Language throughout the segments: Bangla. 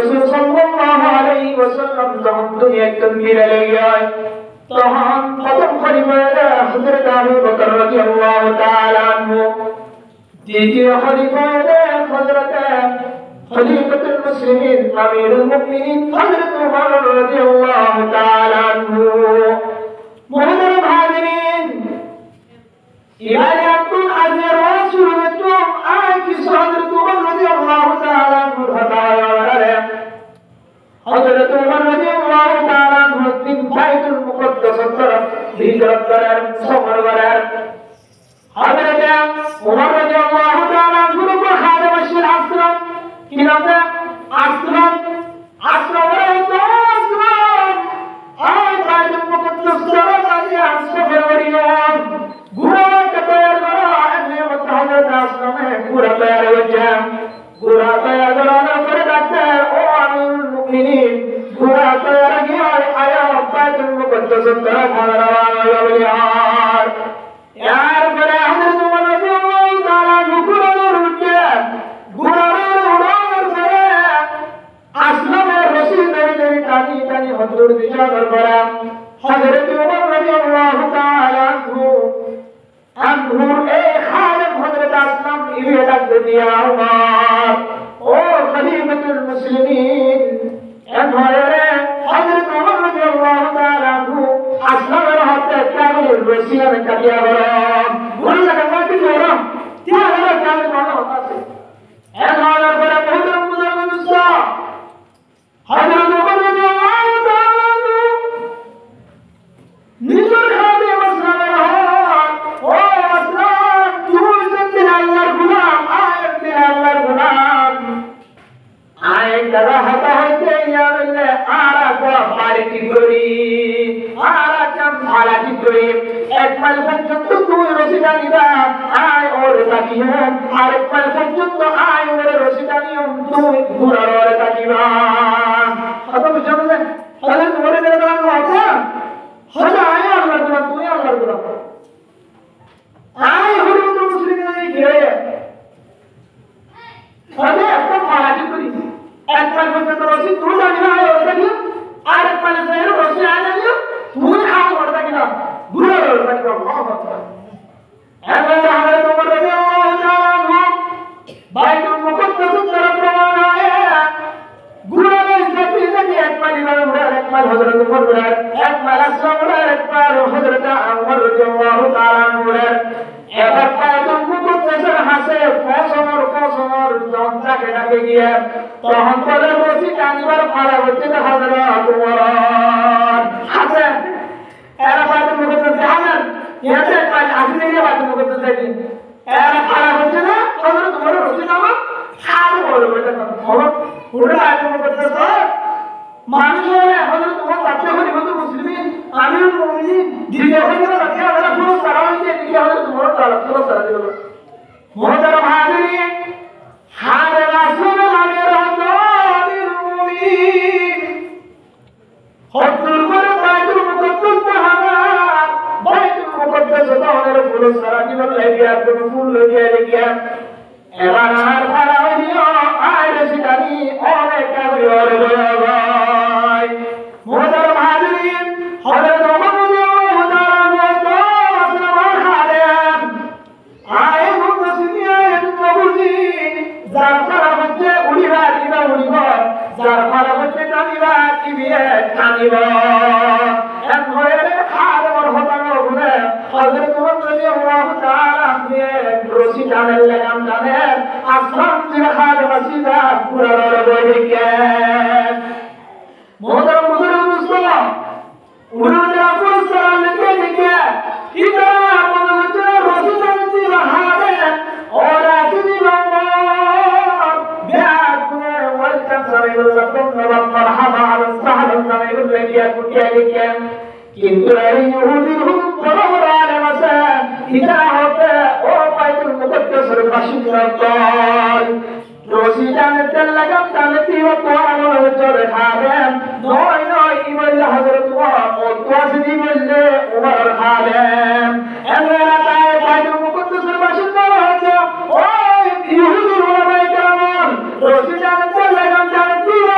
রাসূল সাল্লাল্লাহু আলাইহি ওয়াসাল্লাম যখন দুনিয়ায় তাকবীর লাগায় তখন প্রথম খলিফা হযরত আবু বকর রাদিয়াল্লাহু তাআলা আনহু, দ্বিতীয় খলিফা হযরত খলিফাতুল মুসলিমিন আমিরুল মুমিনিন হযরত ওমর রাদিয়াল্লাহু তাআলা আনহু। মুহতারাম হাজিরিন, ইমাম আব্দুল আজিজ রাসূলুল্লাহ আকি হযরত ওমর রাদিয়াল্লাহু তাআলা আনহু হদায়া হযরত ওমর রাদিয়াল্লাহু তাআলা আনহু তিন বাইতুল মুকদ্দাস তরফ হিজরত করার সফর করার হযরত ওমর রাদিয়াল্লাহু তাআলা আনহু को খাদেম আশির আসলাম কি নাম আসলাম তো আসলাম আই বাইতুল মুকদ্দাস তরফ আগে সফর করিয়া ঘোড়া তৈয়ার করা এমনি মত হযরত আসলামে ঘোড়া তৈয়ার হয়েছে। ঘোড়া তৈয়ার করার পরে ডাক্তার ও আমিরুল মুমিনিন ঘোড়া তৈয়ার গিয়ে আয়া বাইতুল মুকদ্দাস তরফ রওনা হলো। यार बड़ा हज़रत उमर रज़ियल्लाहु ताआला नुकुरार उठे घोड़ार उड़ान करे আসলামের রশি ধরে টানি টানি হযরত দিশার করা হযরত উমর রাদিয়াল্লাহু তাআলা আনহু এই খাদেম হযরত আসলাম ইবে ডাক দিয়া উমর ও খলিফাতুল মুসলিমিন এনরে হযরত উমর রাদিয়াল্লাহু তাআলা আনহু আসলামের হাতে কাগজের রশি আমি কাটিয়া গরম ভুল লাগা মাটি গরম তিয়া হলো কাগজ ভালো আছে এনরে পরে বহুতম বুজুর্গ হযরত উমর রাদিয়াল্লাহু তাআলা আনহু নিজের খাদেম আসলামের হাত ও আসলাম তুই যদি আল্লাহর গোলাম আল্লাহর গোলাম আয় দাদা হাতা হইতে ইয়ালে আরা গো পারিটি করি আরা চাম ভালাটি করি এক মাইল পর্যন্ত তুই রশিদা নিবা আয় ওর তাকিও আরেক মাইল পর্যন্ত আয় ওর রশিদা নিও তুই ঘোড়ার ওরে তাকিবা কথা বুঝছেন তাহলে তোমারে দেওয়া দাও আছে হযরত আয় আল্লাহর গোলাম তুই আল্লাহর গোলাম আয় হযরত মুসলিমের ঘিরে আরে একটা ভালাটি করি এক মাইল পর্যন্ত রশি তুই জানিনা ওরে তাকিও আরেক মাইল পর্যন্ত রশি আয় জানিও তুই আয় ওরে তাকিবা ঘোড়ার ওরে তাকিবা আল্লাহু আকবার। এবার হযরত ওমর রাদিয়াল্লাহু তাআলা আনহু বাইতুল মুকদ্দাস তরফ রওনা হয়ে ঘোড়ার সাথে সাথে এক মাইল ঘোড়া এক মাইল হযরত ওমর ঘোড়া এক মাইল আসলাম ঘোড়া এক মাইল হযরত ওমর রাদিয়াল্লাহু তাআলা আনহু এবার বাইতুল মুকদ্দাসের হাসে ফসমর জনতাকে ডাকে গিয়ে তখন পরে বসি টানিবার পালা হচ্ছে হযরত ওমর হাসে এরা বাইতুল মুকদ্দাস জানেন ইয়াতে কাজ আসলে গিয়ে বাইতুল মুকদ্দাস যাই এরা পালা হচ্ছে না হযরত ওমর হচ্ছে না খালি বলে বলে খবর পুরো বাইতুল মুকদ্দাস মানুষের হযরত ওমর বাচ্চা হলি হযরত মুসলিমিন আমিরুল মুমিনিন দিকে হযরত রাখা ওরা পুরো সারা হইছে দিকে হযরত ওমর তাআলা পুরো সারা দিল। মুহতারাম হাজিরিন হারে রাসূল আমির আমিরুল মুমিনিন হযরত করে বাইতুল মুকদ্দাস হাজার বাইতুল মুকদ্দাস তাহলে পুরো সারা দিল লাগে আপনি ফুল লইয়া গিয়া এবার আর পারা হইলো আয় রশিদানি অনেক কাবি ওরে ভাই। মুহতারাম হাজিরিন হযরত ওমর রাদিয়াল্লাহু তাআলা আসলাম খাদেম আয় মুসলিমিয়া নবুজি যার পারা হচ্ছে উড়িবা দিবা উড়িবা যার পারা হচ্ছে টানিবা দিবিয়ে টানিবা এক হয়ে খাদেমর হতানো ঘুরে হযরত ওমর রাদিয়াল্লাহু তাআলা রশি টানেন লাগাম টানেন আসলাম যে খাদেম আসিদা পুরা বইলে কে মুহতারাম মুসলিম উড়ালে আপন সালাম লিখে লিখে ইদা আপন হচ্ছে রশি টানতে বাহারে ওরা যদি লম্বা বিআকুনে ওয়ালকাম সালাম মারহাবা আলা সাহাবা সালাম লিখে কুটিয়া লিখে কিন্তু এই ইহুদির হুকুম বরাবর আলে মাসা ইদা হতে ও বাইতুল মুকদ্দাসের বাসিন্দা দল রশি টানতে লাগাম টানতে ও তোয়ার চলে খাবেন নয় নয় কি বললে হযরত ওমর ও তোয়াসি বললে ওমর খাবেন এমরা তাই বাইতুল মুকদ্দাসের বাসিন্দা হচ্ছে ও ইহুদির ওলামায়ে কেরাম রশি টানতে লাগাম টানতে ও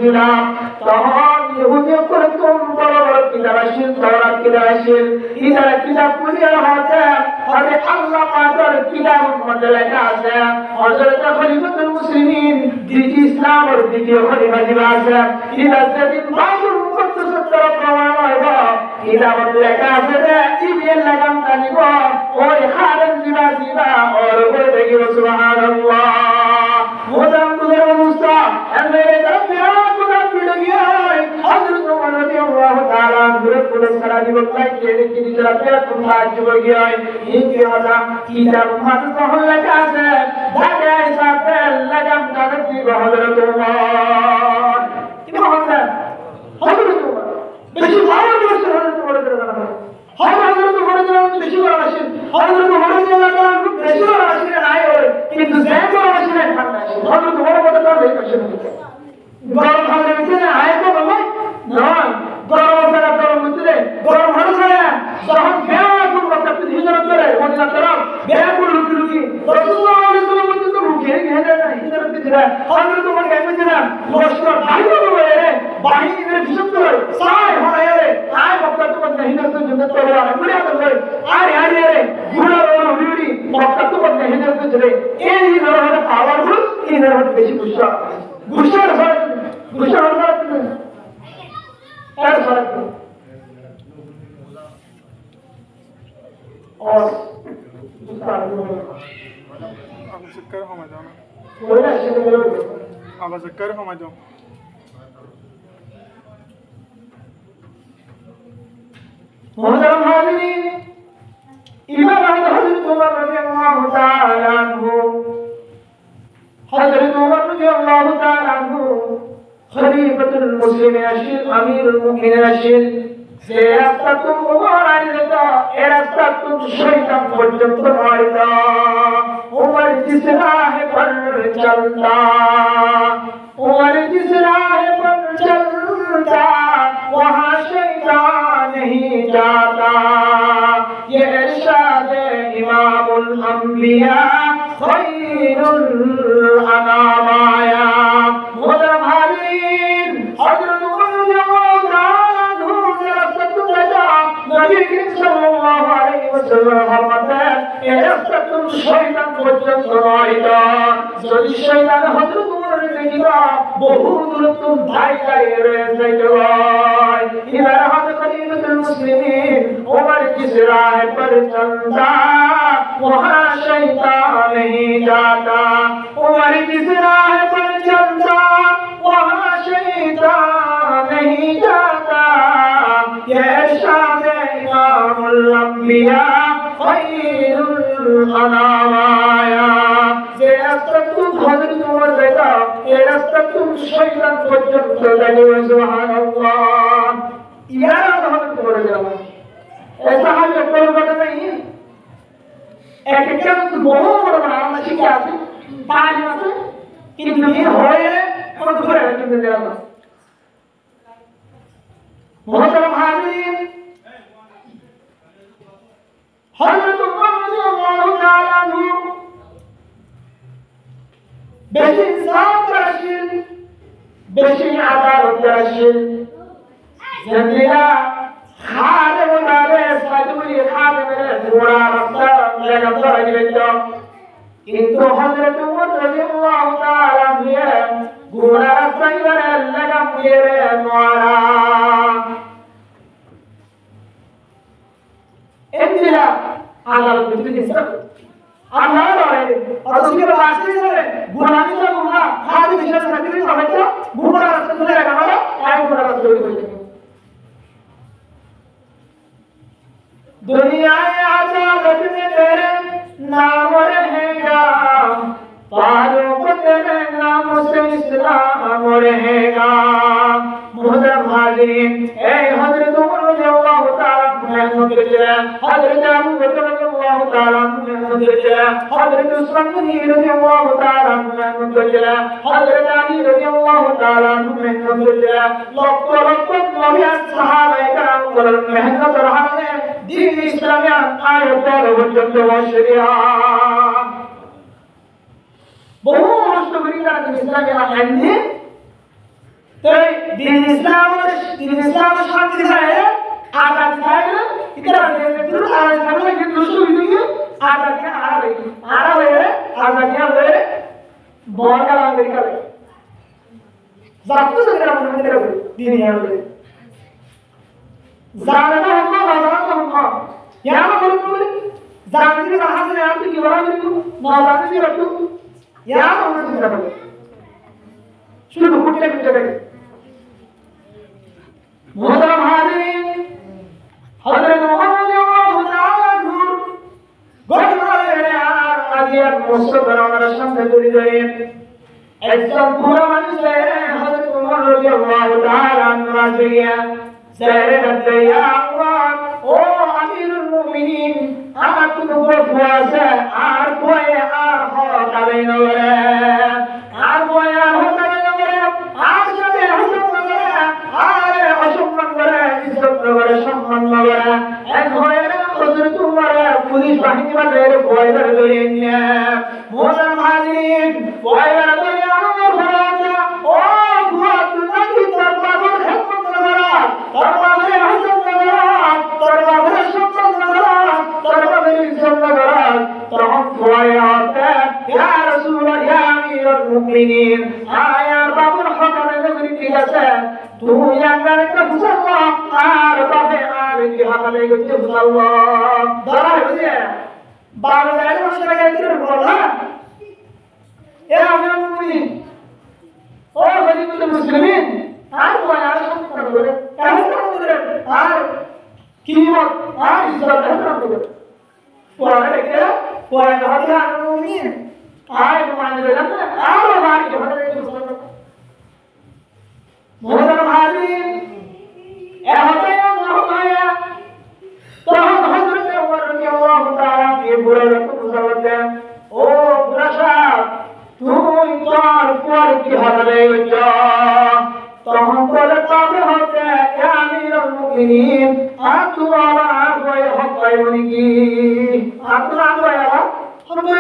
বুঝিলাম তখন ইহুদি করতুম বড় বড় কিতাব আসিল তাওরাত কিতাব আসিল ইদারা কিতাব পড়িয়া হতে আরে আল্লাহ পাকের কিতাবের মধ্যে লেখা আছে হযরত খলিফাতুল মুসলিমিন দ্বিতীয় ইসলাম আর দ্বিতীয় খলিফা যিনি আছেন ইদা যেদিন বাইতুল মুকদ্দাসের তরফ রওনা হইব কিতাবের লেখা আছে যে ইবিএল লাগাম টানিব ওই হারেম জিবা ওর উপরে দেখিব সুবহানাল্লাহ মোদাম বুঝের মুস্তাফ এমএলএ তাফসীরা কুনা পিড়িয়ে হযরত ওমর রাদিয়াল্লাহু তাআলা বিরোধ করে সারা জীবন লাইকে কি নিজেরা পেট কোথা জীব গিয়ে এই কি হলো কিতাব মাঝ কহল লেখা আছে ঢাকা সাথে লাগাম টানি হযরত ওমর কি বলছেন হযরত ওমর বেশি ভালো বলছে হযরত ওমর হযরত ওমর বেশি বড় আছেন হযরত ওমর বেশি বড় আছেন নাই কিন্তু যে বড় আছেন ঠান্ডা আছে হযরত ওমর বড় বড় আছেন গরম হবে না আয় তো বলে নয় গরম ছাড়া গরম হচ্ছে গরম হলো না যখন বেয়াকুল কথা হিজরত করে মদিনা তরফ বেয়াকুল লুকি রাসূলুল্লাহ সাল্লাল্লাহু আলাইহি ওয়াসাল্লাম তো রুকে গেছে না হিজরত দিরা হযরত ওমর কেমন না লস্কর ভাইও বলে রে বাহিনীর বিশুদ্ধ সাই হয় রে আয় বক্তা তো বন্ধ হিজরতের জন্য চলে আর মুড়িয়া বলে আরে আরে রে গুড়া রোল হুড়ি বক্তা তো বন্ধ হিজরতের জন্য এই ধরনের পাওয়ারফুল এই ধরনের বেশি গুসা গুসার হয় গুসার হয় क्या फर्क है और दूसरा अब चक्कर हो मैं जाना कोई ना ऐसे मेरे अब चक्कर हो मैं जाऊँ मोहतरम हाज़िरीन इमाम हज़रत उमर रज़ियल्लाहु ताला अन्हु हज़रत उमर रज़ियल्लाहु ताला अन्हु খলিফাতুল মুসলিমিন আশিল আমিরুল মুমিনিন আশিল যে রাস্তা তুমি ওমর আইনত এই রাস্তা তুমি শয়তান পর্যন্ত মারিত উমর জিস রাহে পর চলতা উমর জিস রাহে পর চলতা वहां शैतान नहीं जाता ये इरशाद इमामुल अंबिया खैरुल अनाम आया मोहतरम हाज़िरीन हज़रत उमर रज़ियल्लाहु ताला अन्हु ने रास्ता तुझा नबी करीम सल्लल्लाहु अलैहि वसल्लम फरमाते ए रास्ता तुम शैतान পর্যন্ত নয়তো যদি শয়তান হযরত উমর দেখিবা বহু দূর তুমি ধাইকায় রয়েছে জয় ইদার হাত খলিফাতুল মুসলিমিন उमर जिस राह पर चलता वहां शैतान नहीं जाता उमर जिस राह पर चलता वहां शैतान नहीं जाता ये इरशाद इमामुल अंबिया खैरुल अनाम आया যে রাস্তা তুমি হযরত উমর যেটা এই রাস্তা তুমি শয়তান পর্যন্ত যাবে সুবহানাল্লাহ ইয়ারা হযরত উমর যাবে ऐसा हाल कोई बड़ा नहीं है एक क्या तो बहुत बड़ा बना शिक्षा है पांच मास किंतु ये होए और दूसरे किंतु देगा मोहतरम हाज़िरीन हज़रत उमर रज़ियल्लाहु ताला अन्हु बेशी इंसाफ राशिल बेशी आदालत राशिल जंजीरा खादम नारे सादुरी खादम ने पूरा रास्ता लेकर चला गया किंतु हज़रत उमर रज़ियल्लाहु ताला अन्हु पूरा रास्ता इधर लगा मेरे द्वारा इंदिरा आगाल बिल्कुल सब अल्लाह वाले और उसके बाद से गुलामी का गुना खाद विशेष रखने का बच्चा पूरा रास्ता चला गया आए पूरा रास्ता चला दुनिया आजाद में तेरे नाम रहेगा पारों को तेरे नाम से इस्लाम रहेगा मोहतरम हाज़िरीन ए हज़रत उमर रज़ियल्लाहु ताला अन्हु हज़रत अबू बकर रज़ियल्लाहु ताला अन्हु हज़रत उस्मान रज़ियल्लाहु ताला अन्हु हज़रत अली रज़ियल्लाहु ताला अन्हु लक्ष लक्ष नबी साहाबाए کرام করে মেহনত রহানে দ্বীন ইসলামিয়া আয়াতের পর্যন্ত বসরিয়া বহু নষ্ট করি তারা ইসলামিয়া আইনে তো দিন ইসলাম শান্তি চায় আজাদ চায় না ইতরা কিন্তু আজাদ চায় কিন্তু সুবিধা আজাদ কে আরাবে আজাদ কে হবে বড় আমেরিকা জানতো যে আমরা মনে করব দিন হবে জানাটা আমরা বাজার আমরা ইয়ামা বলুন জানতে রাহাতে আপনি কি বলা বলুন না জানতে রাখো ইয়ামা বলুন জানো শুধু ঘুরতে ঘুরতে থাকে মোহতারাম হাজিরিন হযরত মুহাম্মদ সাল্লাল্লাহু তাআলা নূর গড়ে আর আজিয়াত মুস্তফার আমার সামনে তুলে ধরেন একজন পুরো মানুষের হযরত উমর রাদিয়াল্লাহু তাআলা আনহু سيدنا يا الله ও আমিরুল মুমিনিন আমার তো উপর আছে আর ভয় আর হবে না আর ভয় আর হবে না আর সাথে হসন করে আর অসম্মান করে ইজ্জত করে সম্মান করে এক হয় না হযরত উমর পুলিশ বাহিনী বাদের ভয় ধরে নিয়ে মোহতারাম হাজিরিন ভয় ধরে আমার ফরজা ও ভয় নাকি তোর বাবার খেদমত করা তোর বাবার হসন করা তোর বাবার সম্মান করা তোর বাবার ইজ্জত করা তখন ভয় হতে ইয়া রাসূলুল্লাহ ইয়া আমিরুল মুমিনিন আয়ার বাবার হকারে নবী ঠিক আছে তুই আমার একটা মুসলমান আর বাবা আর কি হাকালে গেছে মুসলমান ধরা হয়েছে বাবা এর মশলা গেছে বলা এ আমিরুল মুমিনিন ও খলিফাতুল মুসলিমিন আর কোন আর সম্মান করে কেমন করে আর কিমত আর ইজ্জত করে পরে দেখে পরে হতে আর মুমিন আর মানে জানেন আর বাবা কি হতে মুসলমান মোহতারাম হাজিরিন এ হতে মহামায়া তখন হযরত ওমর রাদিয়াল্লাহু তাআলা কে বলে রাখতেন ও প্রসাদ তুই তোর পর কি হবে তখন বলে তবে হতে আমিরুল মুমিনিন আতু আমার ভয় হয় কি আতু না ভয় হবে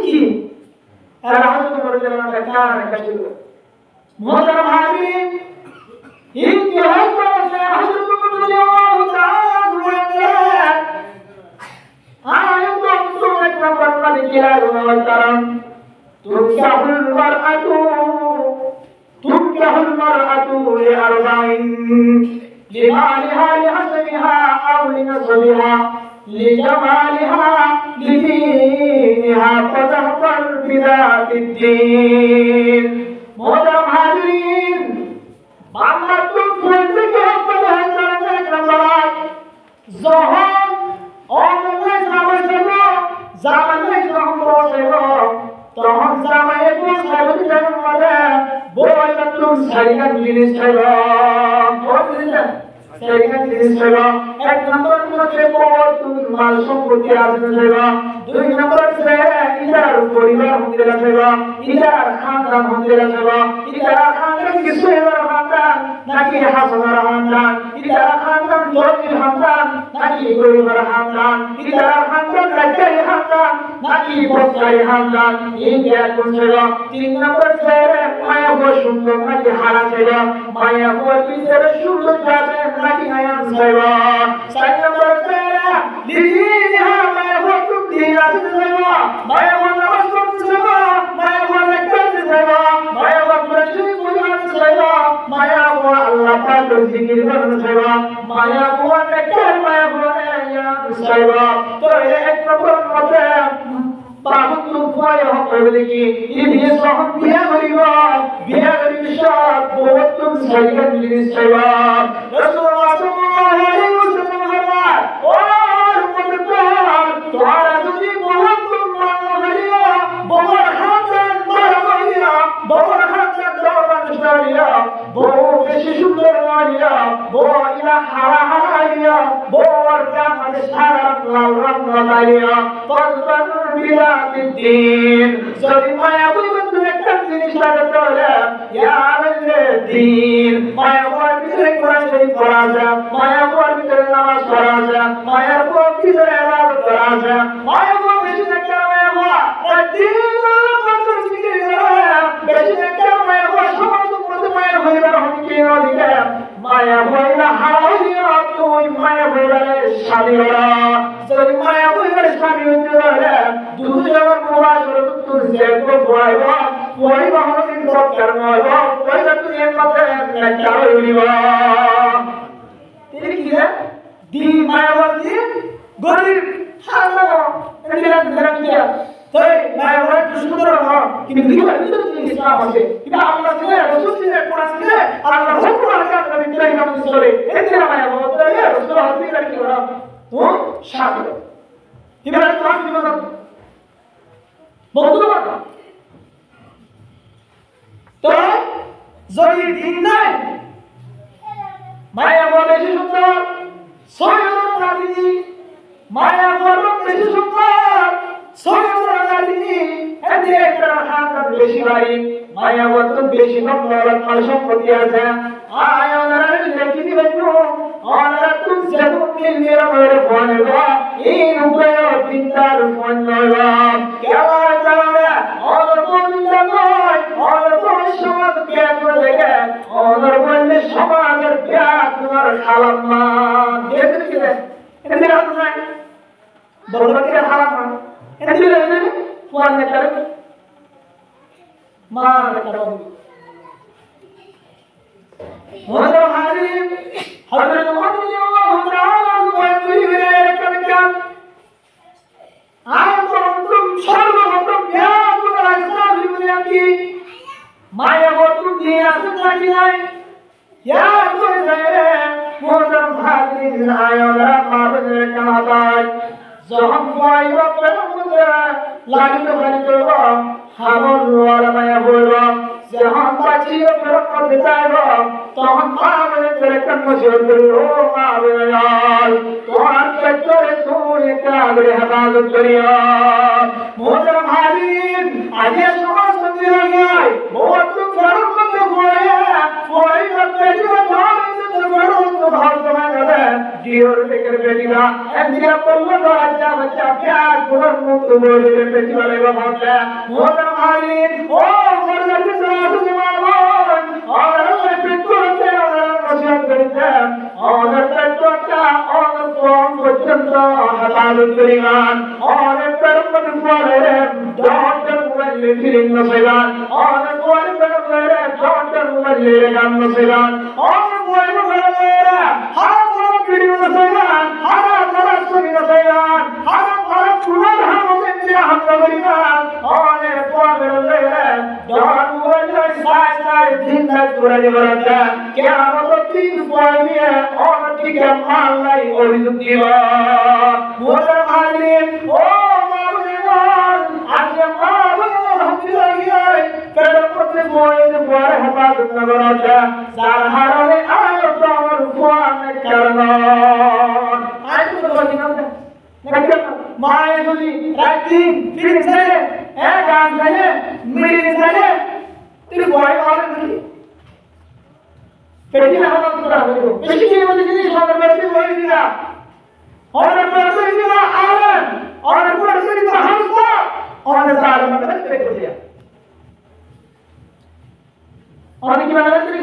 কি আর হযরত ওমর রাদিয়াল্লাহু তাআলা কাছে মোহতারাম হাজিরিন ইতিহাস বলছে হযরত ওমর রাদিয়াল্লাহু তাআলা আয়াত সুরাত নাম্বার কিলার ওয়াতারাম تنكح المرأة لأربعين لمالها لحسبها أو لنسبها لجمالها لدينها فتحضر بذات الدين محترم حاضرين বাংলা তুফান থেকে আপনাদের হাজার নম্বরাত যখন অমুকে জামাই তখন জামাই সাহেবের মধ্যে বড় নতুন সাইকেল জিনিস ছিল এক নম্বর মধ্যে নতুন মাল সম্পত্তি আসবে ছিল দুই নম্বর ইটার পরিবার হতে ছিল ইটার খানদান হতে ছিল ইটার খানদান কিছু এবার খানদান নাকি হাসানের খানদান ইটার খানদান জমির খানদান নাকি গরিবের খানদান ইটার খানদান রাজাই খানদান নাকি বক্তাই খানদান এই কোন ছিল তিন নম্বর মায়া বড় সুন্দর নাকি হারা ছিল মায়া বড় পিছনে সুন্দর যাবে নাকি আয়াম ছিল চার নম্বর লিজিহা মায়া বড় দিন আসতে ছিল মায়া বড় নামাজ পড়তে ছিল মায়া বড় করতে ছিল মায়া বড় প্রশ্ন করতে ছিল মায়া বড় আল্লাহ পাকের জিকির করতে ছিল মায়া বড় নেকর মায়া বড় আয়াম ছিল তো এক নম্বর মতে বাবু ভয় হবে দেখি এই বিয়ে সহন বিয়ে করিব বিয়ে করিব সব বহুত সাইকেল জিনিস চাইব রাসূলুল্লাহ সাল্লাল্লাহু আলাইহি ওয়াসাল্লাম ও উম্মত তোরা যদি বহুত মারিয়া বড় হাতের মারিয়া বড় হাতের মারিয়া বড় বেশি সুন্দর মারিয়া বড় ইলা হারা হারাইয়া বড় কামাল সারা লাল রং মারিয়া পরবর্তী বিরাদিন যদি মায়া বলতে একটা জিনিস লাগাতে হলে দিন মায়া বলার ভিতরে কোরআন শরীফ পড়া যায় মায়া বলার ভিতরে নামাজ পড়া যায় মায়ার বলার ভিতরে ইবাদত করা যায় মায়া বলা বেশি একটা মায়া বলা দিন পাঁচ জিকির করা বেশি একটা মায়া বলা সমাজ মধ্যে মায়া হইবার হুমকি দিলে মায়া হইলা হারাই দিও তুই মায়া হইবারে স্বামী হরা যদি মায়া হইবারে স্বামী হইতে পারে দুজন মুবাশর তুই যে বইব বইব হদিন দরকার নয় বইব তুই এর মধ্যে না হইব তিনি কি রে দি মায়াবতী গরিব হারানো এদিকে ধরে দিয়া তাই মায়াবতী সুন্দর হয় কিন্তু দিবা কিন্তু ইসলাম আছে কিন্তু আল্লাহ দিলে রাসূল দিলে কোরআন দিলে আল্লাহ হুকুম আকাম নবী দিলে নাম চলে এদিকে মায়াবতী দিলে রাসূল হাতে রাখি ওরা ও শান্ত এবারে তো আমি দিব বন্ধু বাবা তো যদি দিন নাই মায়া বলে সুন্দর সৈয়দ রাদিনী মায়া বলে বেশি সুন্দর সৈয়দ রাদিনী এদিকে একটা হাত বেশি ভারী মায়া বলে বেশি নম্বর আর সম্পত্তি আছে আয় ওনারা দেখি দিবেন ওনারা তুই যেন মিলিয়ে মেরে বলবা এই রূপে চিন্তার মন নয়বা কেমন জানে ওনার বন্ধু নয় ওনার সমাজ জ্ঞান দেখে ওনার বললে সমাজের জ্ঞান তোমার খালাম্মা দেখতে কি এদিকে রাখো না দরবারে খালাম্মা এদিকে রাখো কোন না করে মার করো ওনার হাজির হযরত মুহাম্মদ তাআলা ওয়াইহিরে কাবিকাম আয়তম সর্বপ্রথম জ্ঞান তোমার ইসলাম বিবরণী মায়া বস্তু দিয়ে আসতে নাকি নাই ইয়া তোর রে মোদম ভাগিন আয়রা মাবে কামাবাই যখন পাইব পেরমুদে লাগিত ভারিত হামর ওয়ালা মায়া বইব যখন পাচিব পেরমুদে যাইব তখন মাবে পেরকন মজুর করিও মাবে আল তোমার চরে তুই কাগরে হেফাজত করিও মোদম ভাগিন আজে সমাজ মন্দির নাই বহুত পেরমুদে বইয়া ডিওর থেকে বেটিরা এদিকে পড়লো রাজা বাচ্চা প্যার পুরো মুক্ত বলে বেটি বলে বাবা মোটা মালিক ও মরদাকে সাথে মারবো আর ওই পেট্রোলতে ওরা নশিয়াত করেছে আর পেট্রোলটা আর কোন পর্যন্ত হালাল করিমান আর পেট্রোল পরে ডক্টর বলে ফিরিং নসিবান আর কোন পেট্রোল ডক্টর বলে গান নসিবান আর কোন পেট্রোল হারাম করা ভিডিও নসিবান হারাম করা ছবি নসিবান হারাম করা পুরো হামে দিয়া হামলা করিবান আর পরে ডক্টর বলে সাই দিন না করে বলতা কিয়ামত দিন পড়িয়ে আর ঠিক মালাই অভিযোগ দিবা মোটা মালিক ও মাবুদান আজকে মাবুদান হচ্ছে পেরপতে মোয়েদ পরে হেফাজত নগরতা যার হারালে আয় তোর কোন কারণ আয় তো বলি না দেখো মায়ে যদি রাতি ফিরে এক গান গায়ে মিলে যায় তুই বয় আর কি পেটি হাওয়া করা হলো বেশি কি বলে জিনিস হবে বেশি বলি না और पैसे दिया आलन और पैसे दिया हमको और साल में पेट दिया और की बात है कि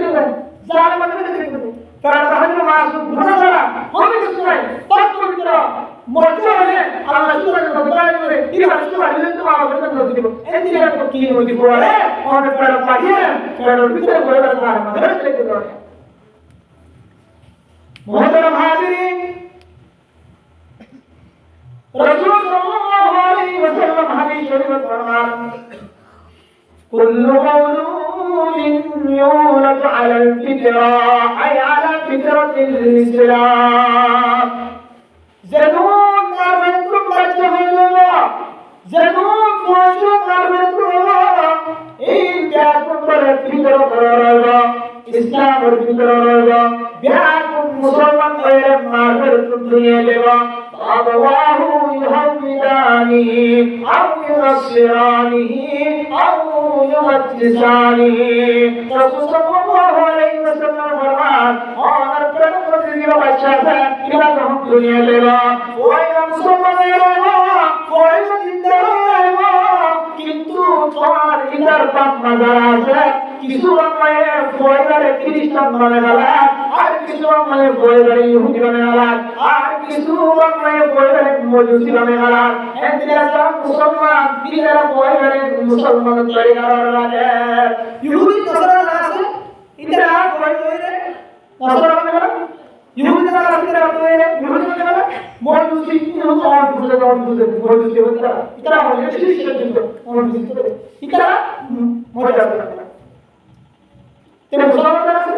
साल में पेट दिया তারা তাহলে মাসুম ঘোরা ছাড়া হবে কিছু নাই তত পবিত্র মরতে হলে আল্লাহ সুবহানাহু ওয়া তাআলা বলে ইরা সুবহানাহু ওয়া তাআলা বলে দিব এদিকে তো কি হইতে পারে অনেক বড় পাঠিয়ে কারণ ভিতরে বড় বড় আমাদের থেকে দাও মুহতারাম হাজিরিন রাসূল সাল্লাল্লাহু আলাইহি ওয়াসাল্লাম হাদিস শরীফে ফরমান কুল্লু মাওলুদিন ইউলাদু আলাল ফিতরা আই আলা ফিতরাতিল ইসলাম জানুন মারতুম বাচ্চা হলো জানুন মাশু মারতুম এই জাতুম করে ফিতরা করলো ইসলামের ভিতরে রইলো বিয়াকুম মুসলমান হয়ে মারতুম দুনিয়া লেবা الله يهودانه أو ينصرانه أو يمجسانه رسول صلى الله عليه وسلم فرمان और प्रभु दियो बच्चा इला हम दुनिया लेवा कोई मुसलमान रहेगा कोई जिंदा रहेगा किंतु তোমার ইদার পাপ নজর আছে কিছু সময়ে বয়গারে খ্রিস্টান বানায় গেলাম, আর কিছু সময়ে বয়গারে ইহুদি বানায় গেলাম, আর কিছু সময়ে বয়গারে মজুসি বানায় গেলাম। এদিকে সব মুসলমান দিলেরা বয়গারে মুসলমান তৈরি করার লাগে। ইহুদি নাসারা আছে, ইতারা বয়গারে নাসারা বানায় গেলাম। ইহুদি যারা আছে তারা বয়গারে ইহুদি বানায় গেলাম। মজুসি ইহুদি মজুসি ইতারা হলে খ্রিস্টান কিন্তু মজুসি ইতারা মজা করে। মুসলমান আছে,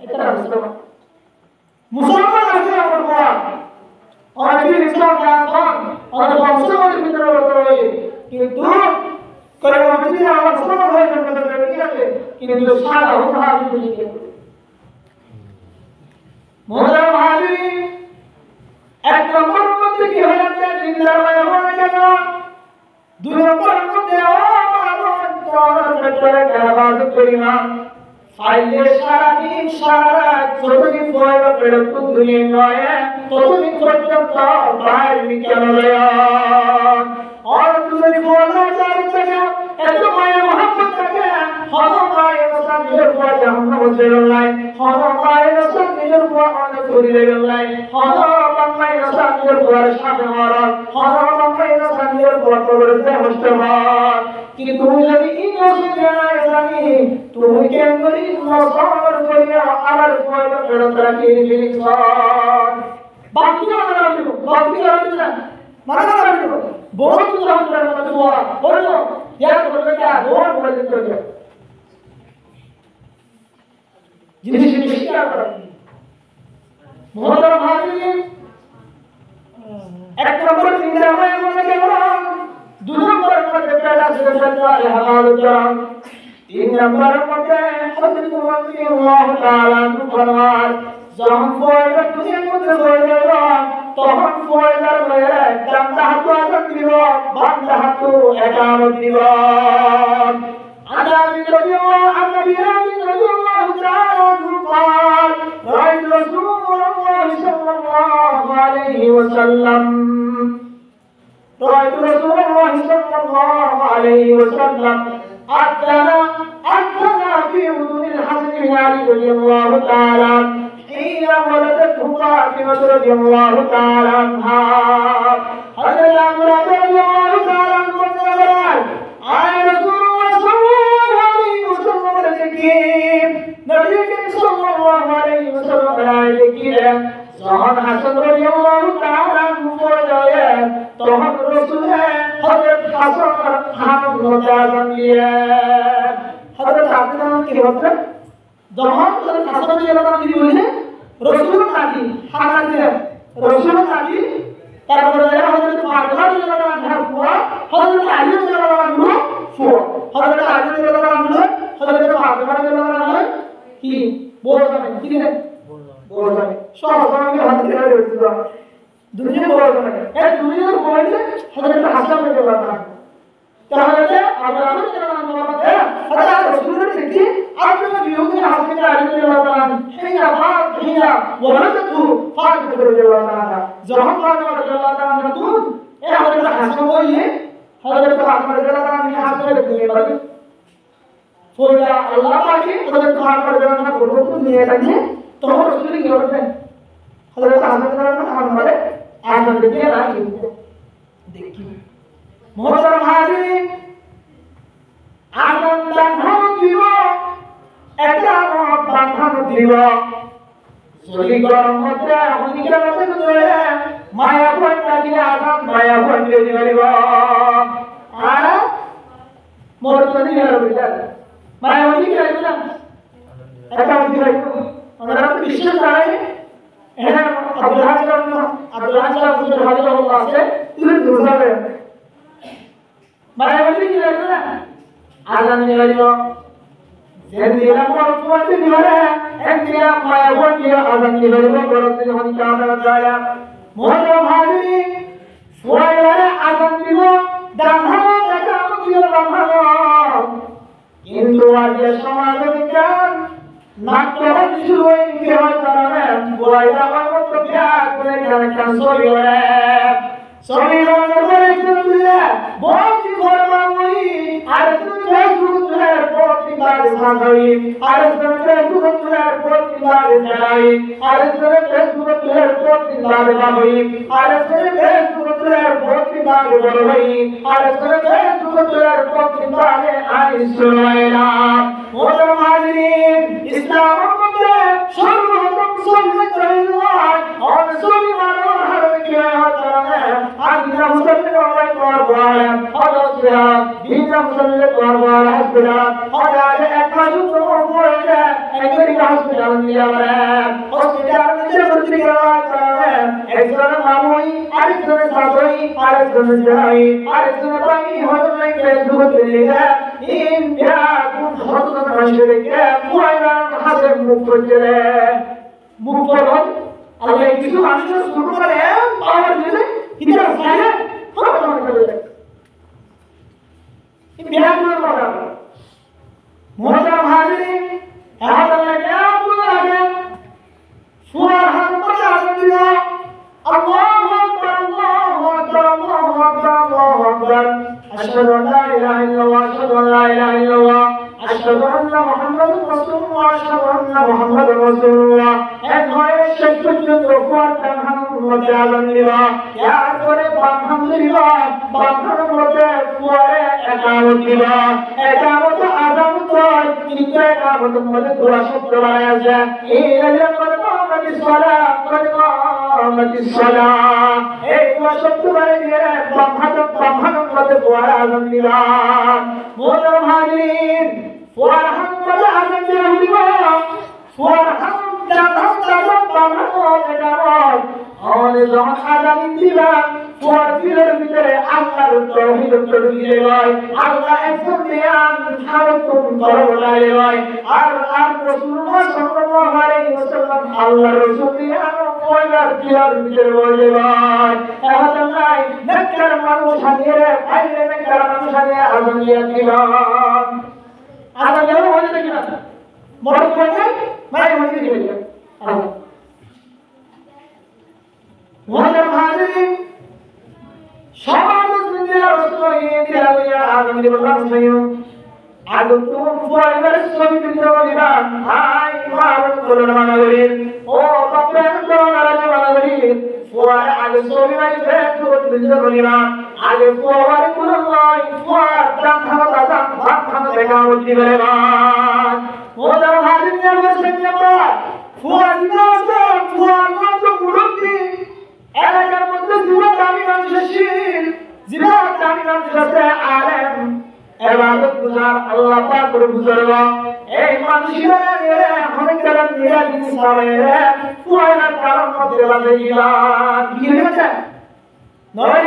এটা মুসলমান মুসলমান আছে আমার বাবা অনেক ইসলাম জানতাম অনেক মুসলমানের ভিতরে রয়েছে, কিন্তু করে যদি আমার মুসলমান হয়ে যাবে ঠিক আছে, কিন্তু সাদা হতে হবে বুঝিয়ে মোরা ভাবি এক নম্বর মধ্যে কি হয়ে যাচ্ছে জিন্দার হয়ে গেল, দুই নম্বর মধ্যে তোমার পেটে গাবাদ পরিমাণ ফাইলে সারাদিন সারা যতদিন বয়স বেড়ে তো দুনিয়া নয় ততদিন পর্যন্ত বাইর বিজ্ঞান और तुझे बोलना चाहते हैं ऐसे माये मोहब्बत करके हम माये सब निजर हुआ जहन्नम में चले गए, हम माये सब निजर हुआ आने चोरी ले गए, हम माये सब निजर हुआ शाम हमारा, हम माये सब निजर हुआ कब्र से मुस्तफार कि तू यदि इन से जाए जानी तू के अंदर नौसर करिया अमर कोई बड़ा की इंसान बाकी ना माना बहुत कुछ हम करने वाले हुआ बोलो यार बोलो क्या बहुत बोल देते हो जिन्हें क्या करो मोहतरम हाजिरीन एक नंबर जिंदा है बोलने के बाद दो नंबर पर पहला से चलता है हमारा जान, तीन नंबर पर हज़रत मुहम्मद अल्लाह ताला ने फरमाया जहाँ फोएगा तुझे मुझे फोएगा तो हम फोएगा मेरे दंडा हाथों आकर दिवा बंदा हाथों एकामत दिवा अनाबी रज़ियल्लाहु ताला क़ाल राइट रसूलुल्लाह सल्लल्लाहु अलैहि वसल्लम राइट रसूलुल्लाह सल्लल्लाहु अलैहि वसल्लम أدنى في أذن الحسن بن علي رضي الله تعالى حين ولدته فاطمة رضي الله تعالى عنها هذا الأمر رضي الله تعالى عنه عن رسول الله صلى الله عليه وسلم الحكيم نبي صلى الله عليه وسلم الحكيم जहाँ हसन रज़ी अल्लाह ताला अन्हु बोले तो हम रसूल हैं हज़रत हसन खान मुताज़म लिए हज़रत हसन की होते जहाँ हज़रत हसन रज़ी अल्लाह की बोले रसूल काजी खाना दिया रसूल काजी तारपरे हज़रत फातिमा रज़ी अल्लाह अन्हा हुआ हज़रत अली रज़ी अल्लाह अन्हु हुआ हज़रत अली रज़ी अल्लाह अन्हु हज़रत फातिमा रज़ी अल्लाह अन्हा की बोल रहे ठीक है बोल रहे शाहजहां के हाथ में रहता दुनिया बोल रहे है दुनिया बोल रहे हज़रत हसन रज़ी अल्लाह अन्हु ताहले अब्राहम रज़ी अल्लाह अन्हु है हज़रत रसूल ने देखी आपने वियोग में हाथ में अली रज़ी अल्लाह अन्हु हिया वलदतु फातिमा रज़ी अल्लाह अन्हा जहां फातिमा रज़ी अल्लाह अन्हा तो ये हज़रत हसन को ये हज़रत फातिमा रज़ी अल्लाह अन्हा के हाथ में रखी है फोड़ा अल्लाह पाक हज़रत फातिमा रज़ी अल्लाह अन्हा को दिए लगे तो हम रसूल की ओर से हज़रत हसन ने हमारे आदम के लाए देखिए मोहतरम हाजिरीन आदम बांधन दिवा এটা বাঁধান দিবা সলি গরম মধ্যে অনিকে মধ্যে ধরে মায়া ভয়টা দিয়ে আদম মায়া ভয় দিয়ে দিবা আর মোর তো দিয়ে রইলা মায়া ভয় দিয়ে রইলা এটা দিয়ে আমরা তো বিশ্বাস করি এটা আব্দুল্লাহ রাদিয়াল্লাহু আছে তিনি দুর্ভাবে মায়া ভয় দিয়ে রইলা আদম দিয়ে রইলা Sendiri orang tua itu di mana? Sendiri maya pun dia akan di luar orang itu yang kita ada. Mohon hari, suara akan di luar dan hal akan di luar. Hindu aja sama dengan nak orang disuruh ingkar kerana buat apa untuk dia kerana sorry orang. Sorry orang itu dia. Boleh korban ini. Ada tu dia suruh dia. প্রতিবারে সাধাই আরেকজনের ফেসবুকে তুলার প্রতিবারে জানাই আরেকজনের ফেসবুকে তুলার প্রতিবারে বাবই আরেকজনের ফেসবুকে তুলার প্রতিবারে বড়ই আরেকজনের ফেসবুকে তুলার প্রতিবারে আইসুরাইনা ওদের হাজিরিন ইসলামের মধ্যে সর্বপ্রথম সন্ন্যত রহিল্লাহ আর সুন্নাহর হারকে হাতানে আদিনা মুসলিম ওয়াই করবারে হযরতরা বিনা মুসলিম করবারে হাসবিরা হযরত একমাত্র পড়ে একবারই হসপিটাল নিয়ে যাবে হসপিটাল নিয়ে পত্রিকা করে একজন মামুই আরেকজন সাদই আরেকজন যাই আরেকজন ভাই হযরত ফেসবুকে তুলিয়া ইন্ডিয়া হযরত মাশরিকে পুরানা হাতে মুখ করে মুখ করুন আল্লাহ কিছু মানুষের শুরু করে পাওয়ার দিলে এটা সাইলে প্রবলেম করে দেয় এই বিয়াগুলো কথা মোহতারাম হাজিরিন আল্লাহ কেমন লাগে সূরা হামদ আলমিয়া আল্লাহু আকবার আল্লাহু আকবার আল্লাহু আকবার আল্লাহু আকবার আশহাদু আল্লা ইলাহা ইল্লাল্লাহ আশহাদু আল্লা ইলাহা ইল্লাল্লাহ আশহাদু আন্না মুহাম্মাদুর রাসূলুল্লাহ আশহাদু আন্না মুহাম্মাদুর রাসূলুল্লাহ এক হয় শেষ পর্যন্ত কোরআন মধ্যে আলমিয়া ইয়ার করে আলহামদুলিল্লাহ বাংলার মধ্যে পরে একামত আযান হয় কিন্তু একামত মধ্যে দোয়া শব্দ আছে এই এর মধ্যে কামাতি সালাত এই দোয়া শব্দ দিয়ে বাংলার মধ্যে দোয়া আযান দিলাম মোহতারাম হাজিরিন ওয়ারহাম মধ্যে আযান দিব ওয়ারহাম আমাদের যখন আযান দিলাম পরের ভিতরে আল্লাহর তাওহীদ চলে যায় আল্লাহ একজন দেন খারাতুন করবাই হয় আর রাসূলুল্লাহ সাল্লাল্লাহু আলাইহি ওয়াসাল্লাম আল্লাহর রাসূল দেন পয়গার দিয়ার ভিতরে বলে যায় এখন নাই নেককার মানুষ হাজিরে বাইরে নেককার মানুষ হাজিরে আযান দিয়া দিলাম আযান দেওয়া হয়ে যায় কিনা মরদ করে মাই হয়ে দিবে আল্লাহ মোহতারাম হাজিরিন সবার মুসলিমদের রাসূলুল্লাহ দিলাইয়া আযান দিলাম সাইয়্যিদ আগুন তুমি পয়গার ছবি তুলে দিবা হাই মারুন কোরআন মানাগরিন ও বাপের কোরআন মানাগরিন ওয়া আগে ছবি মানে ফেসবুক তুলে দিবা আগে পয়গার কোরআন নয় ওয়া দাম খাওয়া দাম ভাত খাওয়া দেখা হচ্ছে বেলা মোহতারাম হাজিরিন মুসলিমরা ফুয়ার মুরব্বি এলাকার মধ্যে জীবন দামি মানুষ শির জীবন দামি মানুষ আছে আলেম ইবাদত গুজার আল্লাহ পাকের বুজুর্গ এই মানুষেরা অনেক যারা নিরালি সামনে ফুয়ার কারণ মধ্যে লাগিলা কি হয়েছে নয়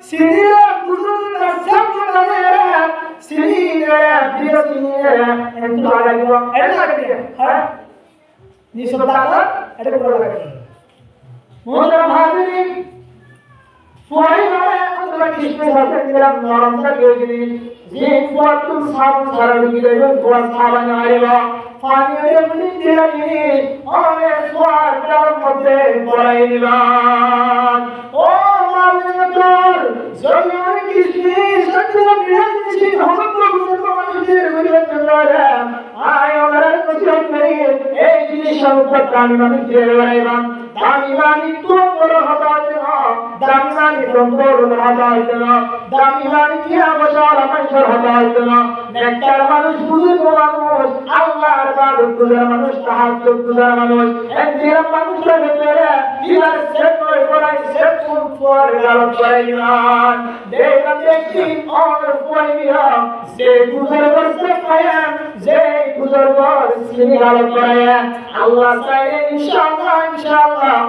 সিনিরা বুজুর্গরা সামনে লাগে সিনিরা প্রিয় সিনিরা একটু আগে দিব এটা আগে দিয়ে হ্যাঁ নিঃশব্দতা এটা করে লাগে মোহতারাম হাজিরিন ফুয়াই মানে আমরা কৃষ্ণের সাথে দিলাম নরম থাকে জিনিস যে ফুয়া তুম সাবন সারা ঢুকি দেবে ফুয়া সাবান আইবা পানি এর মধ্যে দিলা জিনিস ওরে ফুয়ার তার মধ্যে পড়াই দিলাম ও মালিকার জমির কৃষ্ণের সাথে মিলাচ্ছি ভগবান মানুষের গুলির জন্য আয় ওরা কিছু করে এই জিনিস সম্পদ দামি মানুষের বাড়াইবা দামি মানি তোর হতাশ না দামি মানি তোর হতাশ না দামি মানি কি আবসার মানুষের হতাশ না নেককার মানুষ বুঝুক মানুষ আল্লাহর ইবাদত গুজার মানুষ তাহাজ্জুদ গুজার মানুষ এর মানুষরা ভেতরে দিলার সেট করে পড়াই সেট ফুয়ার গালত করাই না দেখা দেখি আর ফুয়াইয়া যে গুজার করতে পায় যে গুজার কর সিনি গালত করাই আল্লাহ চাইলে ইনশাআল্লাহ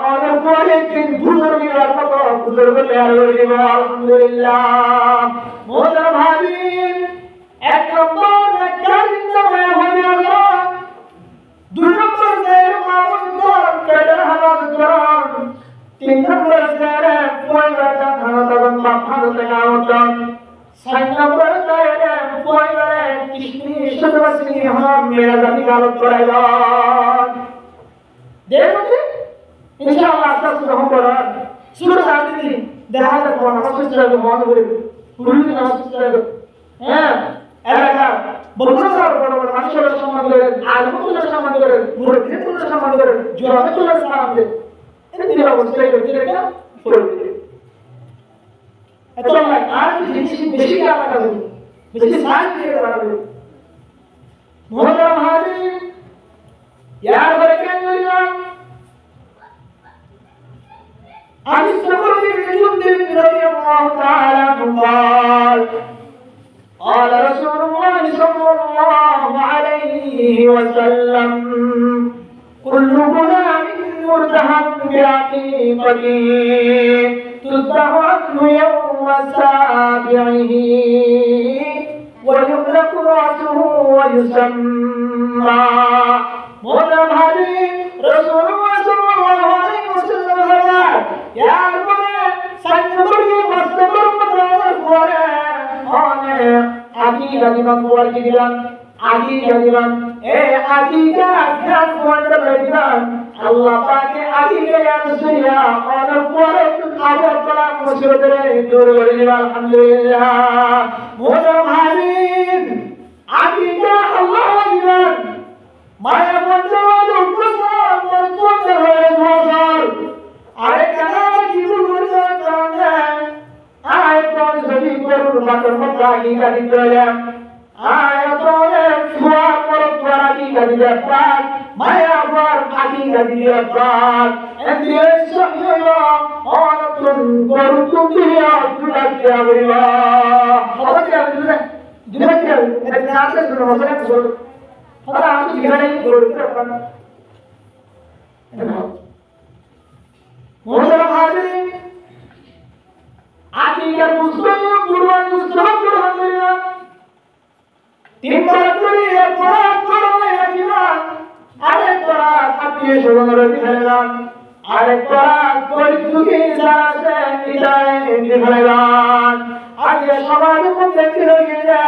অনেক পরে দিন বুজুর্গের মতো বুজুর্গ তৈরি করে দিব আলহামদুলিল্লাহ মোহতারাম হাজিরিন এক নম্বর নেককার চিন্তা হয়ে গেল দুই নম্বর এর মামুন কর কেডার হালাত করন তিন নম্বর এর পয়লা হালাত মাফাদ দেখাওতন চার নম্বর এর পয়লা কৃষ্ণ সদবাসী হন মেরা জাতি গালত করাইলন দেখুন ইনশাআল্লাহ আস্তে আস্তে যখন পড়ান সূরা আল-ইনসান দেখা যাবে নামাজ শেষ হবে মনে করে পুরো নামাজ শেষ হবে হ্যাঁ এলাকার বড় বড় মানুষের সম্মান করেন, আলমুল্লাহ সম্মান করেন, মুরব্বিদের সম্মান করেন, জোরাতুল্লাহ সালাম দেন। এই অবস্থায় ব্যক্তিরা পড়ে দিতে এত আর বেশি বেশি কাজ করবে, বেশি সাজ দিয়ে বাড়বে। মোহতারাম হাজির, ইয়ার বরকত করিলাম। আমি সকলকে বিশুদ্ধ রাদিয়াল্লাহু তাআলা قال قال رسول الله صلى الله عليه وسلم كل غلام مرتهن بعقيقته تذبح عنه يوم سابعه ويغلق رأسه ويسمى মোহতারাম হাজির, রাসূলুল্লাহ সাল্লাল্লাহু আলাইহি ওয়াসাল্লাম বলেন, ইয়া বলে সাইয়্যিদুল মুসলিমিন পরে অনেক আকিকা দিবান বল দিলাম, আকিকা দিবান এ আকিকা ধ্যান করে দিলাম। আল্লাহ পাকে আকিকা আনসিয়া অনেক পরে আবার করা মুসিবতের দূর করে দিলাম। আলহামদুলিল্লাহ। মোহতারাম হাজির, আকিকা আল্লাহ দিবেন মায়া বন্ধন উপসর বন্ধন হয়ে বছর আরে কেন জীবন বন্ধন আয় তোর যদি করুন বাতর মধ্যে কি গাড়ি চলেন আয় তোরে ফুয়া করো তোরা কি গাড়ি যাবার মায়া বর আকি গাড়ি যাবার এন্দিয়ে সহিয়া অনতুন করু তুমি আজুলাকে আবরিবা হবে আমি দিনে এটা আছে শুনো মশলা বলো আমরা আমি জীবনে করতে পারব না। মোহতারাম হাজির, আকিকার মুসলিম কুরবান মুসলিম কুরবান করিয়া তিনবার করে একবার করে রাখিলাম, আরেকবার আত্মীয় স্বজনের দিলাম, আরেকবার গরিব দুঃখী যারা আছে হৃদয়ে দিলাম। আগে সবার মধ্যে ফিরে গেলে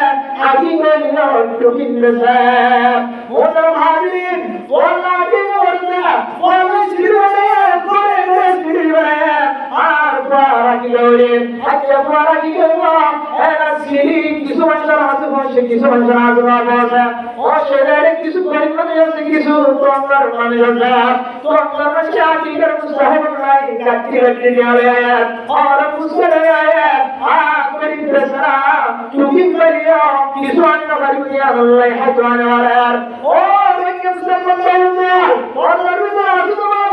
আগে গেল টুকিন দেশে। মোহতারাম হাজির, ওলা কি করতে ওলা সিরিয়ালে করে সিরিয়ালে আর পারা কি করে আগে পারা কি করবো এরা সিরি কিছু মানুষের হাতে বসে কিছু মানুষের হাতে বসে ও সেটারে কিছু গরিব মানুষ আছে কিছু তোমরার মানুষ আছে তোমরা মানুষ আকিকার মুস্তাহিব নাই গাটি গাটি দিয়ে আর মুসলে আয় গরিব দেশরা টুকিন করিয়া কিছু অন্য গরিব দিয়ে আল্লাহ হাতওয়ানে ওয়ালার ও দেখে মুসলমান বন্ধু ওর ভিতরে আছে তোমার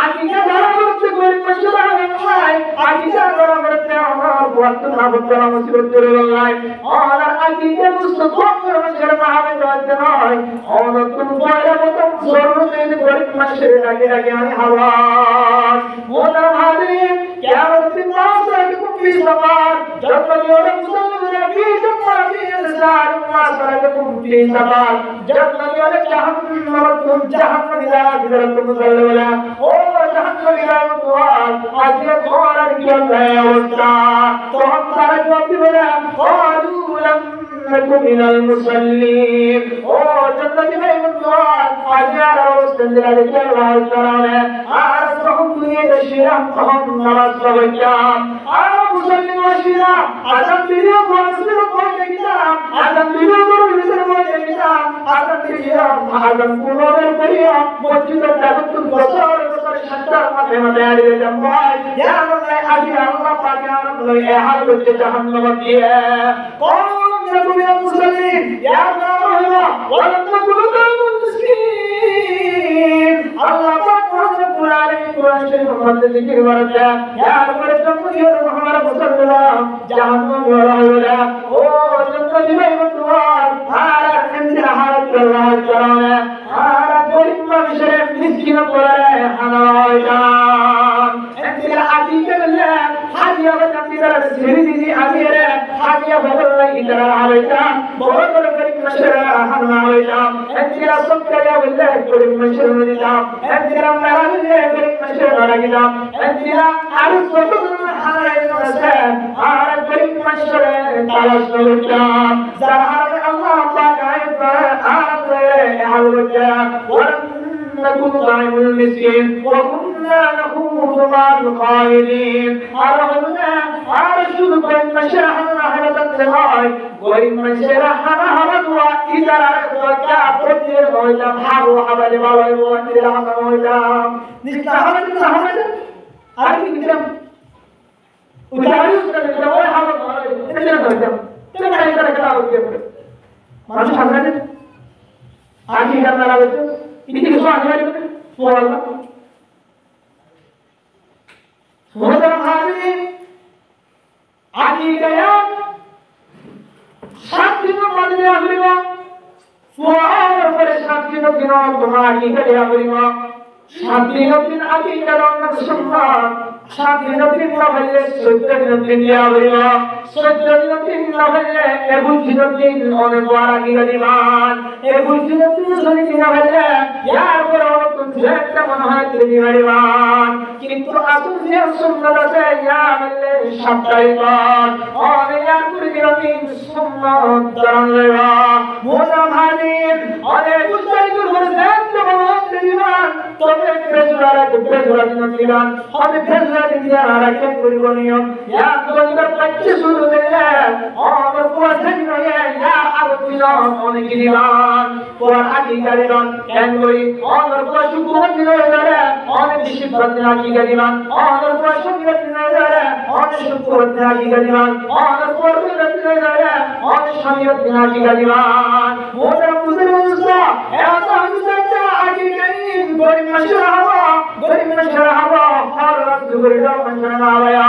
আকিকা ধরা করতে গরিব মানুষরা নাই আকিকা ধরা করতে আমার বর্ত না বর্ত না মুসিবত করে নাই আর আকিকা মুস্তফা মানুষের মাহবে করতে নয় আর তুমি পয়লা মত সর্বতে গরিব মানুষের লাগে লাগে আমি হাওয়া মোহতারাম হাজির কিয়ামত দিন মাসের কুফি সবার যত জোরে মুসলমানরা বিজয় পাবে ইনসান মাসের কুফি সবার যত জোরে জাহান্নাম জাহান্নাম দিলা মুসলমানরা ও জাহান্নাম দিলা মুসলমান আজকে তোমার কি অবস্থা তোমরা তারা কি বলে আলুলাম من المصلين او جنت میں مدوار اجار استندر الله تعالی ارسهم يدشرهم هم نماز پڑھام انا مسلم وشرا ادم دیو مسلم کوئی کتاب ادم دیو مسلم کوئی کتاب ادم دیو ادم پورے کریو مسجد دعوت بصور بصور شتر مدے مدے اری جمعہ یا اللہ اجي اللہ پاک اللہ اے حال جہنم دی ہے من المصلين يا الله ولم تكن المسكين الله اكبر قرآن قرآن شريف محمد ذکر ورجا يا رب العالمين يا محمد صلى الله جهنم ولا او جنت میں مدوار ہر اندر حالت اللہ تعالی ہر غریب مشرف مسکین پرے حنایا اندر عتیق اللہ حاجی اندر سری امیر حاجی بدل ادھر عليك بقول لك مشرع حنا عليك انت يا صبر يا بالله كل مشرع لله انت يا مراد كل مشرع عليك انت يا عرس وصل حنا المساء على كل مشرع تلاش لك زهر الله طاعت على حولك ولم نكن طعم المسكين وكن وكنا نخوض مع الخائضين আর শুধু গরিব মানুষের হারাহারাত নয় গরিব মানুষের হারাহারাত ইদারার দরজা প্রতিদিন হইলাম হাবু হাবালে বাবাই ওয়ান্দির হাসান হইলাম নিস্তা হাবালে হাবালে আর কি দিলাম উদাহরণ দিলাম ওই হাবু এটা হইলাম তুমি কাই করে খেলা হচ্ছে মানুষ হারালে আর কি করতে লাগে ইতি কিছু আগে লাগে সুবহানাল্লাহ সুবহানাল্লাহ আগে গয়া শান্তির মধ্যে আসিব সুবহানাল্লাহ করে শান্তির দিন তোমার আগে গয়া করিব শান্তির দিন আগে গয়া সুবহান শান্তির দিন না হইলে সত্যের দিন দিয়া করিব সত্যের দিন না হইলে এগুল দিন অনেক বড় আগে গরিবান এগুল দিন না হইলে ইয়ার পর তুমি একটা মনে হয় তুমি গরিবান কিন্তু আসল যে সুন্নাত আছে ইয়া বললে সাপ্তাহিক অনেক করে দিন সুন্নাত জানলেবা মোজা ভাদিন অনেক উচ্চাই করে দেন তো দিবান তবে ফেজুরা দিন দিবান হবে ফেজুরা দিন আর এক করিব নিয়ম ইয়া তোমার পক্ষে শুরু দিলে অনেক পয়সা নিয়ে ইয়া আরো অনেক দিবান পর আদি গারিবান কেন করি অনেক পয়সা কোন দিন ধরে অনেক বিশুদ্ধ আদি গারিবান অনেক পয়সা দিন ধরে অনেক শুদ্ধ আদি গারিবান অনেক পয়সা দিন ধরে অনেক শরীয়ত আদি গারিবান মোরা বুঝে বুঝা এত হইছে আদি গারিন গরিব মাশরা হাওয়া আর রাত করে দাও মঞ্জনা আয়া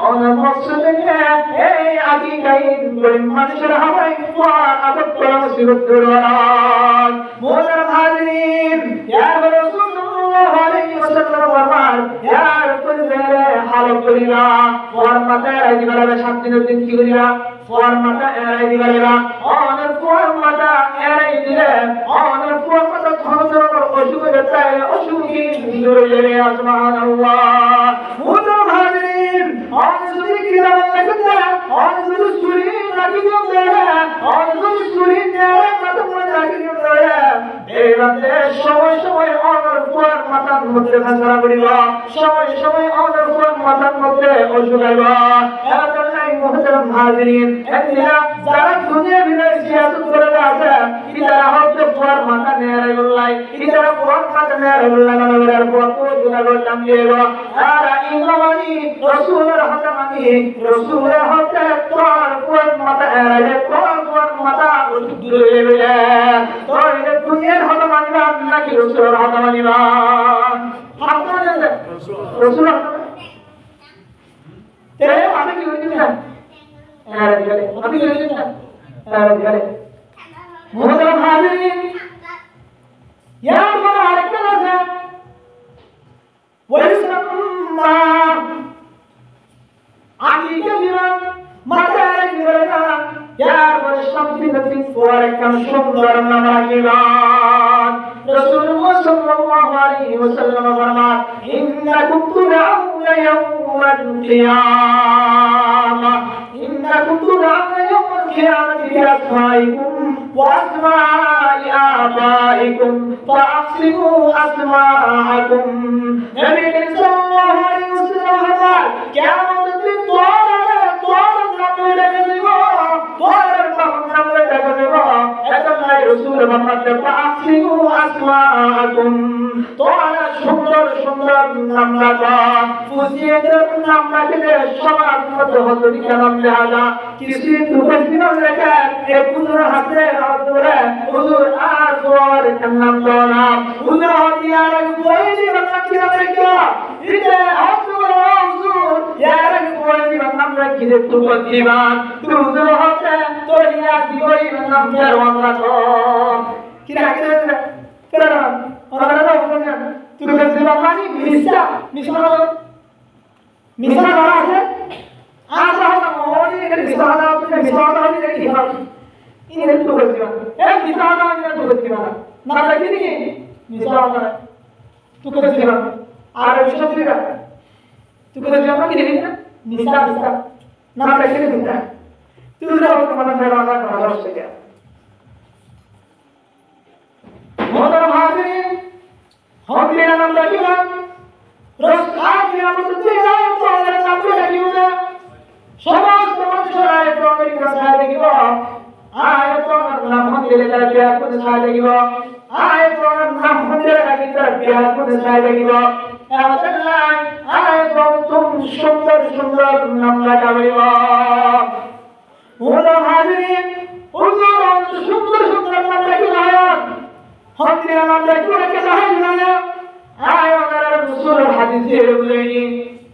অনেক মকসদে এই আদি গারিন গরিব মাশরা হাওয়া ওয়ার আদব করা মুসিবত দরওয়ার মোরা হাজিরিন ইয়া রাসূলুল্লাহ আলাইহি ওয়াসাল্লাম ফরমান ইয়া রাসূলুল্লাহ হালাল করিবা ওয়ার মাথায় দিবারে শান্তি দিন কি করিবা ওয়ার মাথা এরাই দিবারে অনেক ওয়ার মাথা এরাই দিলে অনেক ওয়ার মাথা ধরনের অসুখ হতে অসুখী দূরে যাবে সুবহানাল্লাহ মোরা হাজিরিন অনেক যদি কি দাও লাগতে অনেক যদি সুরি লাগি দিলে অনেক যদি সুরি নেড়ে মাথা মনে লাগি দিলে এই রাতে সময় সময় অনেক ওয়ার মাথার মধ্যে ফাসলা করিবা সময় সময় অনেক ওয়ার মাথার মধ্যে অসুখ আইবা এলাকায় মুহতারাম হাজিরিন এদিরা যারা দুনিয়া বিনয় সিয়াসত করে আছে ইদারা হচ্ছে ওয়ার মাথা নেড়ে গলাই ইদারা ওয়ার মাথা নেড়ে গলাই নামের পর তো গুনাহর নাম দিয়েবা আর ইমানি রাসূলের হক মানি রাসূলের হক তোর ওয়ার মাথা এড়াইলে তোর ওয়ার মাথা অসুখ দূর হয়ে যাবে তো এই দুনিয়ার হক মানিবা নাকি রাসূলের হক মানিবা হক মানলে রাসূলের হক তেরে আমি কি হইছে না আর গেলে আমি কি হইছে না আর গেলে মোহতরম হাজিরিন ইয়া মারা আরেকটা আছে ওয়াইসাম্মা আকিকা দিবান মাথায় দিবান ইয়ার বলে শান্তি পরে কাম সুন্দর নাম রাখিবান রাসূলুল্লাহ সাল্লাল্লাহু আলাইহি ওয়াসাল্লাম ফরমান ইন্নাকুম তুদআউনা ইয়াওমাল কিয়ামা ইন্নাকুম তুদআউনা ইয়াওমাল কিয়ামাতি বিআসমাইকুম ওয়া আসমাই আবাইকুম ফাআসলিমু আসমাআকুম নবী সাল্লাল্লাহু আলাইহি ওয়াসাল্লাম ফরমান কিয়ামতের দিন তোর নামে ডেকে দিব তোর নামে ডেকে দিব এতলাই রাসূল মুহাম্মদ ফাআসলিমু আসমাআকুম তোমরা সুন্দর সুন্দর নাম রাখা ফুজিয়েদের নাম রাখলে সবার মধ্যে হজরি কালাম লেহাজা কিছু দুঃখিত লেখা এক পুরো হাতে হাত ধরে হুজুর আর তোর নাম দোনা হুজুর হদিয়ার কোইনি বাকি রাখা ইতে হাত ধরে হুজুর ইয়ার কোইনি নাম রাখি দে তু দিবান তু হুজুর হতে তোর ইয়া দিবই নাম যার রাখো কি রাখি দে কেরা ওরা না ওখানে তুই কাছে বাবানি মিশা করা আছে আর না ওই এখানে মিশা করা আছে মিশা করা আছে কি হবে ইনি তো করতে পারে এই মিশা করা আছে তো করতে পারে না দেখি নি মিশা করা তুই করতে পারে আর মিশা দিরা তুই করতে পারে কি দেখি না মিশা না দেখি নি মিশা তুই না ওকে মানে মেরা না করা হচ্ছে মোহতরম হাজিরিন हम मेरा नाम रखिएगा দিলে তার বিয়ার কোন ছায়া লাগিব আয় তোর নাম মন্দিরে রাখি তার বিয়ার কোন ছায়া লাগিব আমাদের লাই আয় তোর তুমি সুন্দর সুন্দর নাম লাগাইব ওরা হাজির হুজুর সুন্দর সুন্দর নাম লাগাইব মন্দিরে নাম লাগাইব না আয় ওনার রাসূল হাদিসে বলেনি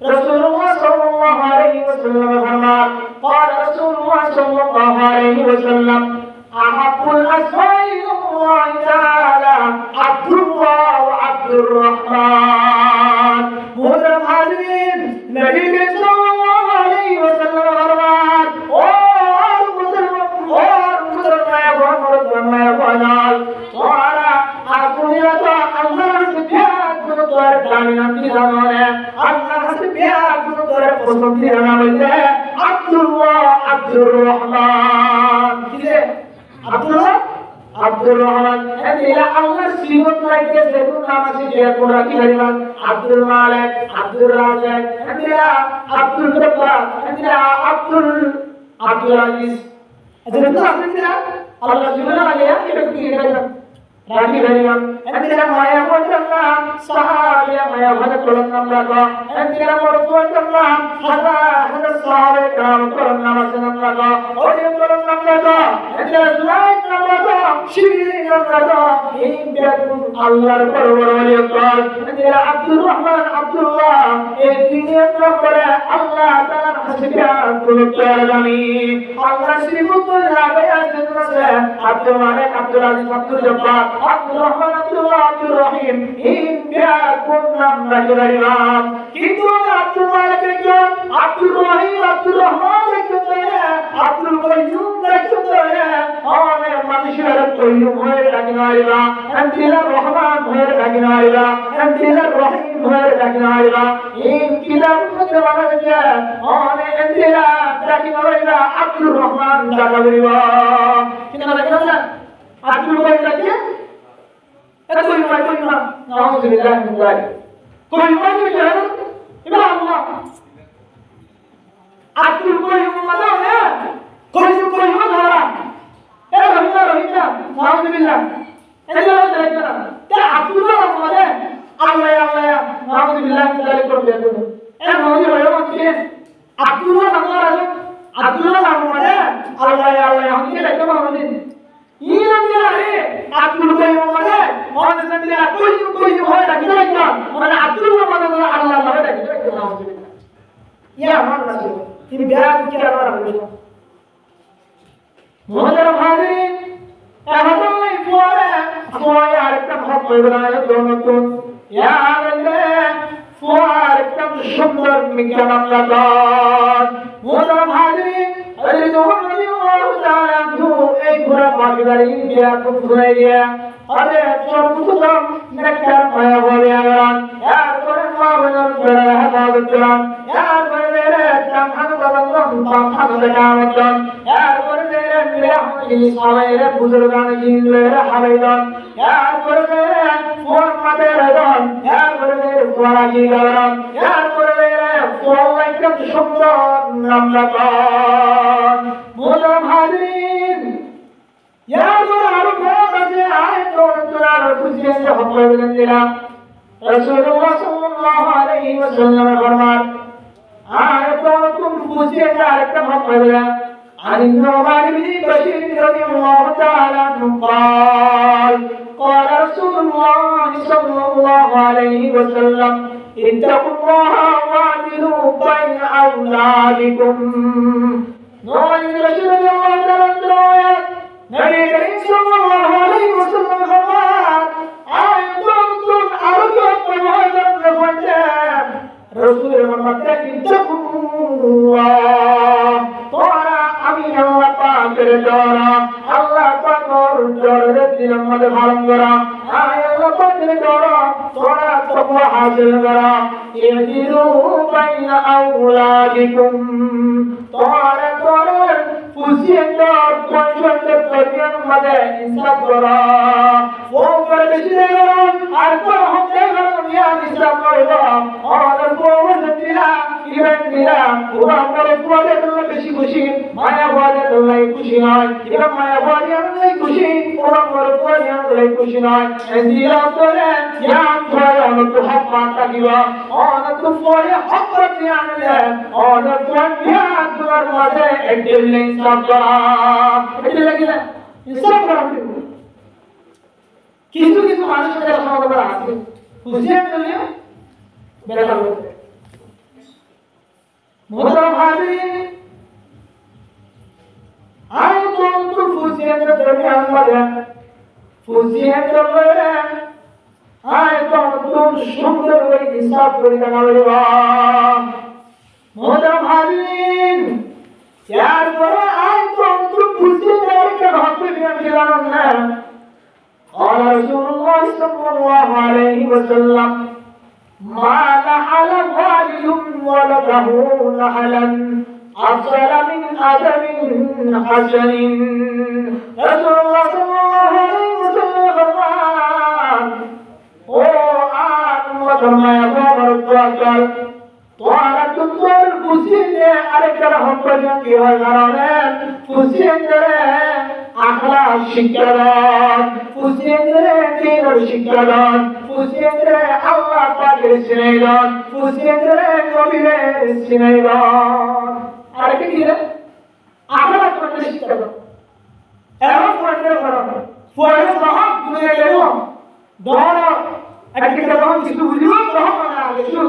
রাসূলুল্লাহ সাল্লাল্লাহু আলাইহি ওয়াসাল্লাম ফরমান قال رسول الله صلى الله عليه وسلم أحب الأسماء إلى الله تعالى عبد الله وعبد الرحمن محترم حاضرين نبی صلی اللہ علیہ وسلم فرمان اور مسلمان تمہارا আকুলিয়াত আল্লাহর বিয়াত কোন তোর কামিনাতি জানে আল্লাহর বিয়াত কোন তোর পছন্দের নাম হইছে আব্দুল্লাহ আব্দুর রহমান কি আব্দুর রহমান এদিকে আল্লাহর সিফত রাখতে যেগুলো নাম আছে যেগুলো কি বলবেন আব্দুল মালিক আব্দুর রাজাক এদিকে আব্দুল জব্বার এদিকে আব্দুল আজিজ এদিকে আপনি আল্লাহ জীবনে আলিয়া এটা কি বলবেন রাজি হইলাম এদিকে মায়া বললাম সাহাবিয়া মায়া ভালো করলাম লাগা এদিকে বড় করলাম হাজার সাহাবে কাম করলাম লাগা ওই করলাম লাগা এদিকে জুলাইত লাগা শিরিন লাগা এই বেগুন আল্লাহর পরবর ওলি কর এদিকে আব্দুর রহমান আব্দুল্লাহ এই তিনের নম্বরে আল্লাহ তাআলার হাসিয়া কুলুতার জানি আল্লাহ শ্রীমুত লাগায়া জন্নতে আব্দুল মালিক আব্দুল আজিজ আব্দুল জব্বার আব্দুর রহমান আব্দুল্লাহ আব্দুর রহিম এই বেগুন নাম রাখলাম কিন্তু আব্দুল মালিক একজন আব্দুর রহিম আব্দুর রহমান একজন আব্দুল কাইয়ুম একজন অনেক মানুষের কাইয়ুম হয়ে ডাকিনাইলা আন্তিলা রহমান হয়ে ডাকিনাইলা আন্তিলা রহিম হয়ে ডাকিনাইলা এই কিতাব মধ্যে বলা হয়েছে অনেক আন্তিলা ডাকিনাইলা আব্দুর রহমান ডাকাবিবা কিনা ডাকিনা আব্দুল কাইয়ুম ডাকিয়ে এটা কই না নাউযুবিল্লাহ মিন যালিক কই মানে ইবা আল্লাহ আব্দুল কাইয়ুম মানে কই ধরা এ রহিমা নাউযুবিল্লাহ এটা দেখো না তে আব্দুল্লাহ মানে আল্লাহ নাউযুবিল্লাহ মিন যালিক করবে এ নবী হলো কি আব্দুল্লাহ নাম মানে আল্লাহ আমি দেখো মানে ইনারে আব্দুল কাইয়ুম মানে মনে কই হয় ডাকি না মানে আব্দুল্লাহ মানে আল্লাহ মানে ডাকি নাউযুবিল্লাহ ইয়া মানে তিনি বিয়াত কি করা হবে মোদের ভাবি এমনই পরে আরেকটা ভাব বইবনায় নতুন ইয়ারে আরেকটা সুন্দর বিজ্ঞান লাগান মোদের ভাবি আরে নবী তাআলা এই পুরা ভাগিদারি বিয়াত করে দিয়া আরে সর্বপ্রথম নেককার মায়া বলে আগরান এরপরে মাওলানা করে হাদাবতরান এরপরে জামহান বাবান বামহান দেখাওয়াতন এরপরে মিরাহি সালাইরে বুজুর্গান জিনলে হারাইদন এরপরে মুহাম্মাদের দন এরপরে ওয়ালাকি গরম এরপরে ওয়ালাইকুম সুন্দর নাম লাগান মোলা হাজিরিন এরপরে আরো কাছে আয়াতুল কুরসি হকম দিলাম রাসূলুল্লাহ সাল্লাল্লাহু আলাইহি ওয়াসাল্লাম ফরমান আয়াতুল কুরসি আরেকটা হকম দিলাম عن النعمان بن بشير رضي الله تعالى عنه قال قال رسول الله صلى الله عليه وسلم اتقوا الله واعدلوا بين أولادكم نعمان بن بشير رضي الله تعالى عنه নবী করিম সাল্লাল্লাহু আলাইহি ওয়াসাল্লাম ফরমান আয়াতুল আরবিয়া প্রভাবের মধ্যে রাসূলের মধ্যে ইত্তাকুল্লাহ তোরা আমি আল্লাহ পাকের ডরা আল্লাহ পাকের ডরে দিনের মধ্যে ধারণ করা আল্লাহ পাকের ডরা তোরা তাকওয়া হাসিল করা ইহদিরু বাইনা আওলাদিকুম তোরা ফুসিয়ার পয়সার তরিয়ার মধ্যে ইনসাফ করা ও করে বেশি দেন আর কোন হতে না ইয়া ইনসাফ করবা আর কোন দিলা ইবেন দিরা ওরা আমার উপরে আল্লাহ বেশি খুশি মায়া বলে আল্লাহ খুশি নয় ইবেন মায়া বলে আল্লাহ খুশি ওরা আমার উপরে আল্লাহ খুশি নয় দিরা তোরে ইয়াম হয় অনত হক মাতা দিবা অনত পরে হক দিয়ে আনলে অনত দিয়া তোমার মাঝে একদিন ইনসাফ করা এটা লাগে না ইনসাফ করা কিছু কিছু মানুষের সমাজে আছে বুঝিয়ে দিলে বেকার হচ্ছে মোহতরম হাজিরিন আই তো ফুজিয়ে দেবে আমাদের ফুজিয়ে দেবে আই তো সুন্দর করে হিসাব করে দেখাবে মোহতরম হাজিরিন এরপরে আই তো ফুজিয়ে দেবে কে হতে দিলাম না قال رسول الله صلى الله عليه وسلم ما نحل والد ولده نحلا أفضل من أدم حسن رسول الله صلى الله عليه وسلم فرمان او فرمایا بابر তোরা তো তোর খুশিতে আরেকটা হকরিয়া কি হয় কারণে খুশিতে আখলাক শিক্ষা দান খুশিতে দিনের শিক্ষা দান খুশিতে আল্লাহ পাকের স্নেহ দান খুশিতে নবীর স্নেহ দান আরেকটা কি রে আখলাক পাকের শিক্ষা দান এমন পাকের করো পরে সব দুনিয়া গেল দর একটা যখন কিছু বুঝিব তখন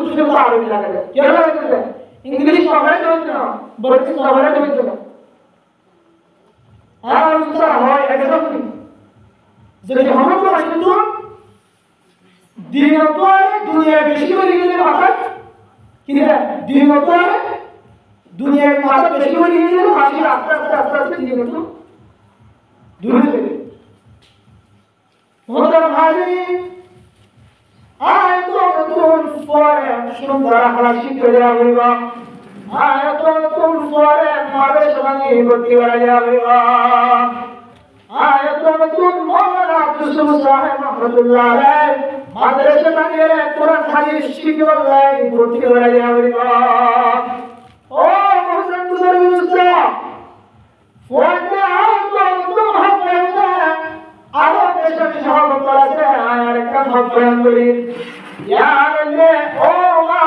শুধু আরবি লাগে কেন লাগে ইংলিশ সবাই জানতো না বলতে সবাই জানতো না আর উত্তর হয় এটা কি যদি আমরা তো কিন্তু দিন পরে দুনিয়া বেশি করে গেলে মাথা কি রে দিন পরে দুনিয়ার মাথা বেশি করে গেলে মাথা আস্তে আস্তে আস্তে আস্তে দিন তো দূর হয়ে যাবে মোহতরম হাজিরিন আয়াতুল পরে সুন্দর আখলাক শিক্ষা দেওয়া হইব আয়াতুল পরে মাদ্রাসা নিয়ে ভর্তি করা যাবে আয়াতুল মওলানা আব্দুল সামাদ সাহেব রাহমাতুল্লাহ আলাইহি মাদ্রাসা নিয়ে কোরআন হাদিস শিক্ষা ভর্তি করা যাবে ও মুসলিম বুজুর্গ ওয়াটা আয়াতুল হক আরো দেশের সব করেছে আর একটা ভক্তন বলি ইয়ারে ও মা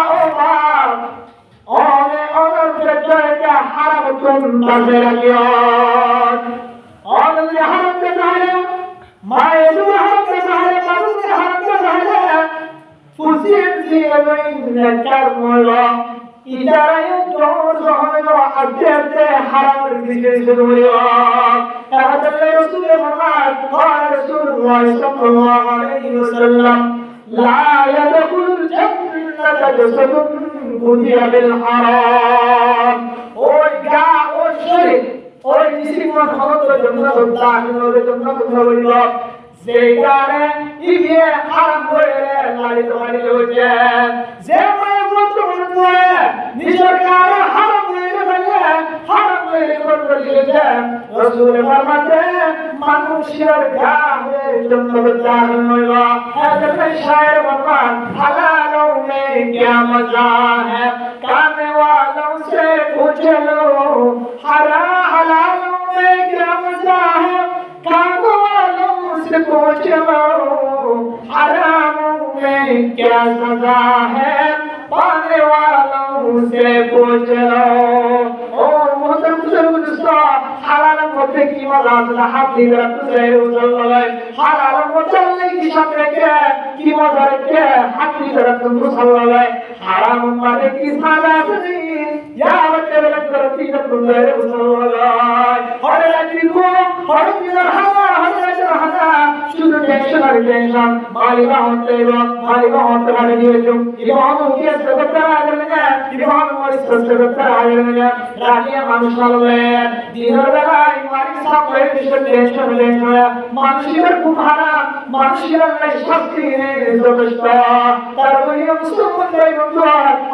ওরে ওর পেটে হারামতুন বাজে রাখিও ওরে হারামতে তাহলে মায়ের হারামতে তাহলে বাবুকে হারামতে তাহলে ফুসিয়ে দিয়ে নেকার মোলা ইদারায় তোর হলো আদতে হারামের দিকে শুরু হলো তাহলে রাসূল মুহাম্মদ قال رسول الله صلى الله عليه وسلم لا يدخل الجنة جسد بني بالحرام ওই গা ও শরীর ওই জিসিমত হলো জান্নাত দাখিল হবে জান্নাত হইল যেইটারে ইয়ে হারাম করে লালিত মানিত হচ্ছে যে নিজের গায়ে হারাম হয়ে গেলে হারাম হয়ে গেছে রাসূল ফরমাতে মানুষের গায়ে জান্নাত দাখিল হইল হযরত শায়ের ফরমান হালালও মে क्या मजा है खाने वालों से पूछ लो हलालों में क्या मजा है खाने वालों से पूछ लो हरामों में क्या सजा है पाने वालों से पूछ लो ओ मोहतरम बुजुर्ग হালাল মধ্যে কি মজা আছে হাত দিয়ে রাখতে চাই হালাল মধ্যে কি সাথে রেখে কি মজা রেখে হাত দিয়ে রাখতে মুসল্লাহ হারাম মানে কি সাজা আছে ইয়া বতে বলে করতে করতে মুসল্লাহ হরে লাগি গো হরে দিনের হাওয়া হরে দিনের হাওয়া শুধু টেনশন আর টেনশন মালিকা হতে মানে দিয়েছো ইমাম কি সদকা আগে না ইমাম ওই সদকা আগে না রাখিয়া মানুষ হলে দিনের বেলায় মালিক সব হয়ে বিষয় টেনশন মানুষের খুব হারাম মানুষের শাস্তি যথেষ্ট তারপরে মুসলমানদের বন্ধু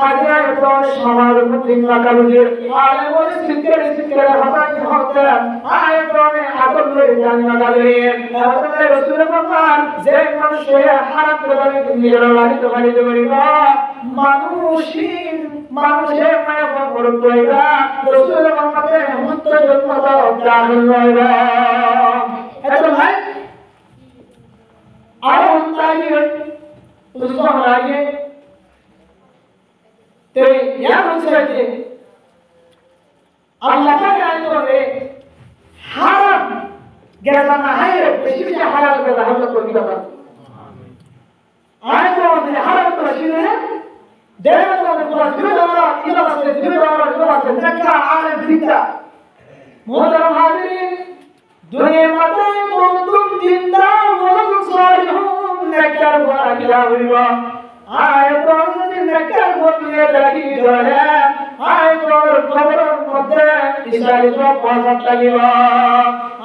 আগে একজন সমাজ মুসলিম রাখালুদের আলে বলে সিদ্ধে হাতাই হতে আয়তনে আদর লই জানা গালে তাহলে রাসূল বলেন যে মানুষে হারাম করে নিজের লালিত বাড়িতে বলিবা মানুষের মায়া বড় কইরা রাসূলের মতে মুক্ত জন্ম দাও জামিল লইরা এত ভাই আর উন্তাই উসমান আগে তে ইয়া বলছে আল্লাহ পাক আইতরে হারাম গেলা না হায় বেশি বেশি হালাল করে হালাল করে দিবা আইতরে হারাম করে শিনে দেবতাদের পুরো জীবনরা ইবাদতে জীবনরা দেখা আলে দিতা মোহতারাম হাজিরিন দুনিয়ার মধ্যে তুম জিন্দা ওয়াল সালিহুন নেকর ওয়ালা হইবা আয় তোর যদি নেকর বলিয়ে লাগি ধরে আয় তোর কবরের মধ্যে ইসরাইল পাঁচটা লাগিবা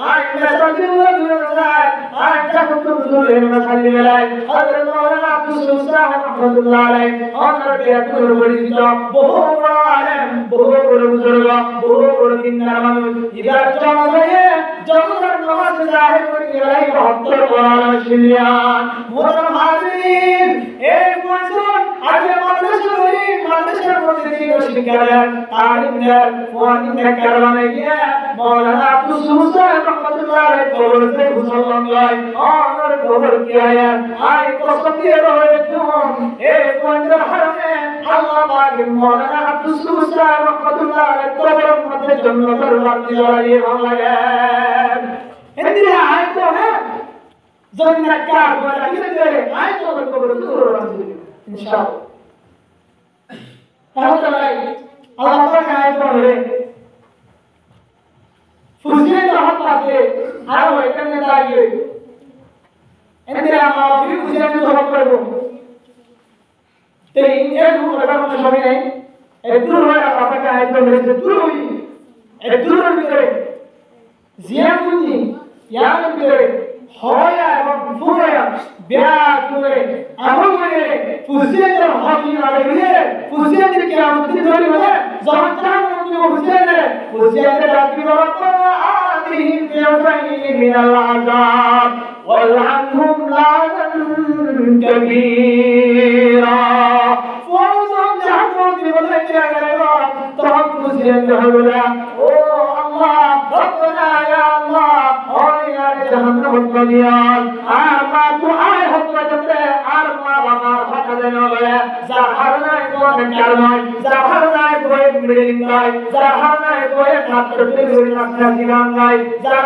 আয় মেসাজিল্লা দুরায় আয় তাকুতুম দুলের মাসালি বেলায় হযরত মাওলানা আব্দুল সুবহান রাহমাতুল্লাহ আলাইহি ওনার বেয়াতুর পরিচিত বহু বড় আলেম বহু বড় বুজুর্গ বহু বড় দিনদার মানুষ ইদার জমায়ে জমরার নামাজ জাহির করে গেলাই 72 কোরআন শিলিয়ান মোহতারাম হাজিরিন এই বছর আজ মাদ্রাসার মধ্যে দিয়ে শিক্ষা দেন তালিম দেন ওয়ানিনে কারণে গিয়ে মাওলানা আব্দুল সুবহান রাহমাতুল্লাহ আলাইহি কবরতে মুসলমান গায় আর কবর কি আয়া আয় কসম দিয়ে রয়েছে এই পঞ্জাব হারমে আল্লাহ পাক মাওলানা আব্দুল সুবহান রাহমাতুল্লাহ আলাইহি কবরের মধ্যে জান্নাতের বাতি জ্বালিয়ে ভাঙলেন এদিকে আয় তো হ্যাঁ জমিনা কার বলা দিতে আয় তো কবর দূর রাখবে ইনশাআল্লাহ তাহলে আল্লাহ পাক আয় বলে ফুজিয়ে হাত পাতে আর ওইখানে দাঁড়িয়ে এদিকে আমরা ফির ফুজিয়ে ধরব করব তে এই রূপ এবার মনে সবই নেই একটু হয় আল্লাহ পাক আয় বলে যে দূর হই একটু ভিতরে জিয়া ফুজি ইয়া ভিতরে হয়া এবং ফুয়া বিয়া করে আমল করে ফুজিয়ে হকি আলাইহি ফুজিয়ে কি আমল ধরে বলে যখন চান তুমি ফুজিয়ে ফুজিয়ে রাখবি বাবা আতিহি বিয়াইনি মিনাল আযাব ওয়ালআনহুম লা'নান কাবীরা ফুজিয়ে জাহান্নাম বলে জায়গা তখন ফুজিয়ে হবে ও আল্লাহ রব্বানা ইয়া আল্লাহ ও ইয়া জাহান্নাম বলিয়ান আর মা তো আয় হত্যা করতে আর মা বাবার কথা দেন বলে যার নাই কোন কার নাই যার নাই কোই মিডিল নাই যার নাই কোই মাত্র দুই লাখা দিলাম নাই যার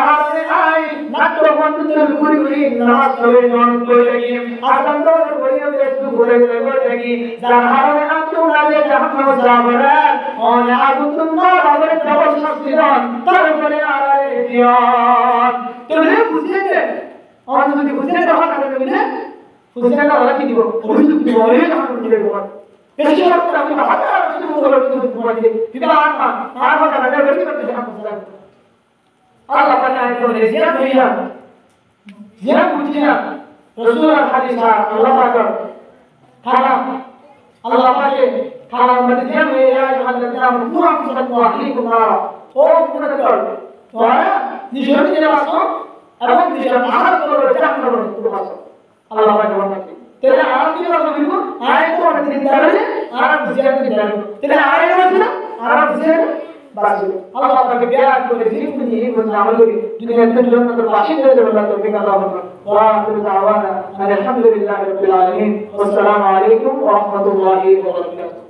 নাই মাত্র বন্ধুদের ঘুরি ঘুরি নামাজ পড়ে জন কই লাগি আর বন্ধুর বইয়ে একটু ঘুরে ঘুরে লাগি যার নাই আতো লাগে জাহান্নাম যাবরে ওনে আগুন না হবে জবর শাস্তিদান তারপরে আরে দিয়ান তুমি বুঝিয়ে और যদি বুঝিয়ে দেওয়া কারণে বলে বুঝিয়ে না ওরা কি দিব অভিযোগ দিব ওরে যখন দিবে বল বেশি করতে আমি হাতে আর কিছু বলে কিছু বলে দিই কিন্তু আর কথা না বেশি করতে জানা বুঝলাম আল্লাহ পাক আয়াত বলে জিয়া ভাইয়া জিয়া বুঝিয়া রাসূল হাদিস আল্লাহ পাক হারাম আল্লাহ পাক হারাম মানে জিয়া ভাইয়া আল্লাহ তাআলা পুরা মুসলমান আলাইকুম ও পুরা কর তোরা নিজের নিজের আসো এবং নিজের আহার করে জাহান্নাম করতে পারো আল্লাহ পাক বলেন তেরে আরাম দিয়ে রাখো কিন্তু আয় তো অনেক দিন ধরে আরাম জিয়া দিতে যাবে তেরে আয় আছে না আরাম জিয়া বাসি আল্লাহ পাক বিয়া করে জীবন নিয়ে বন্ধ আমল করি দুনিয়ার জন্য তো বাসিন্দা হয়ে যাবে তো বিকা দাও ওয়া আখিরু দাওয়ানা আলহামদুলিল্লাহি রাব্বিল আলামিন ওয়াসসালামু আলাইকুম ওয়া রাহমাতুল্লাহি ওয়া বারাকাতুহু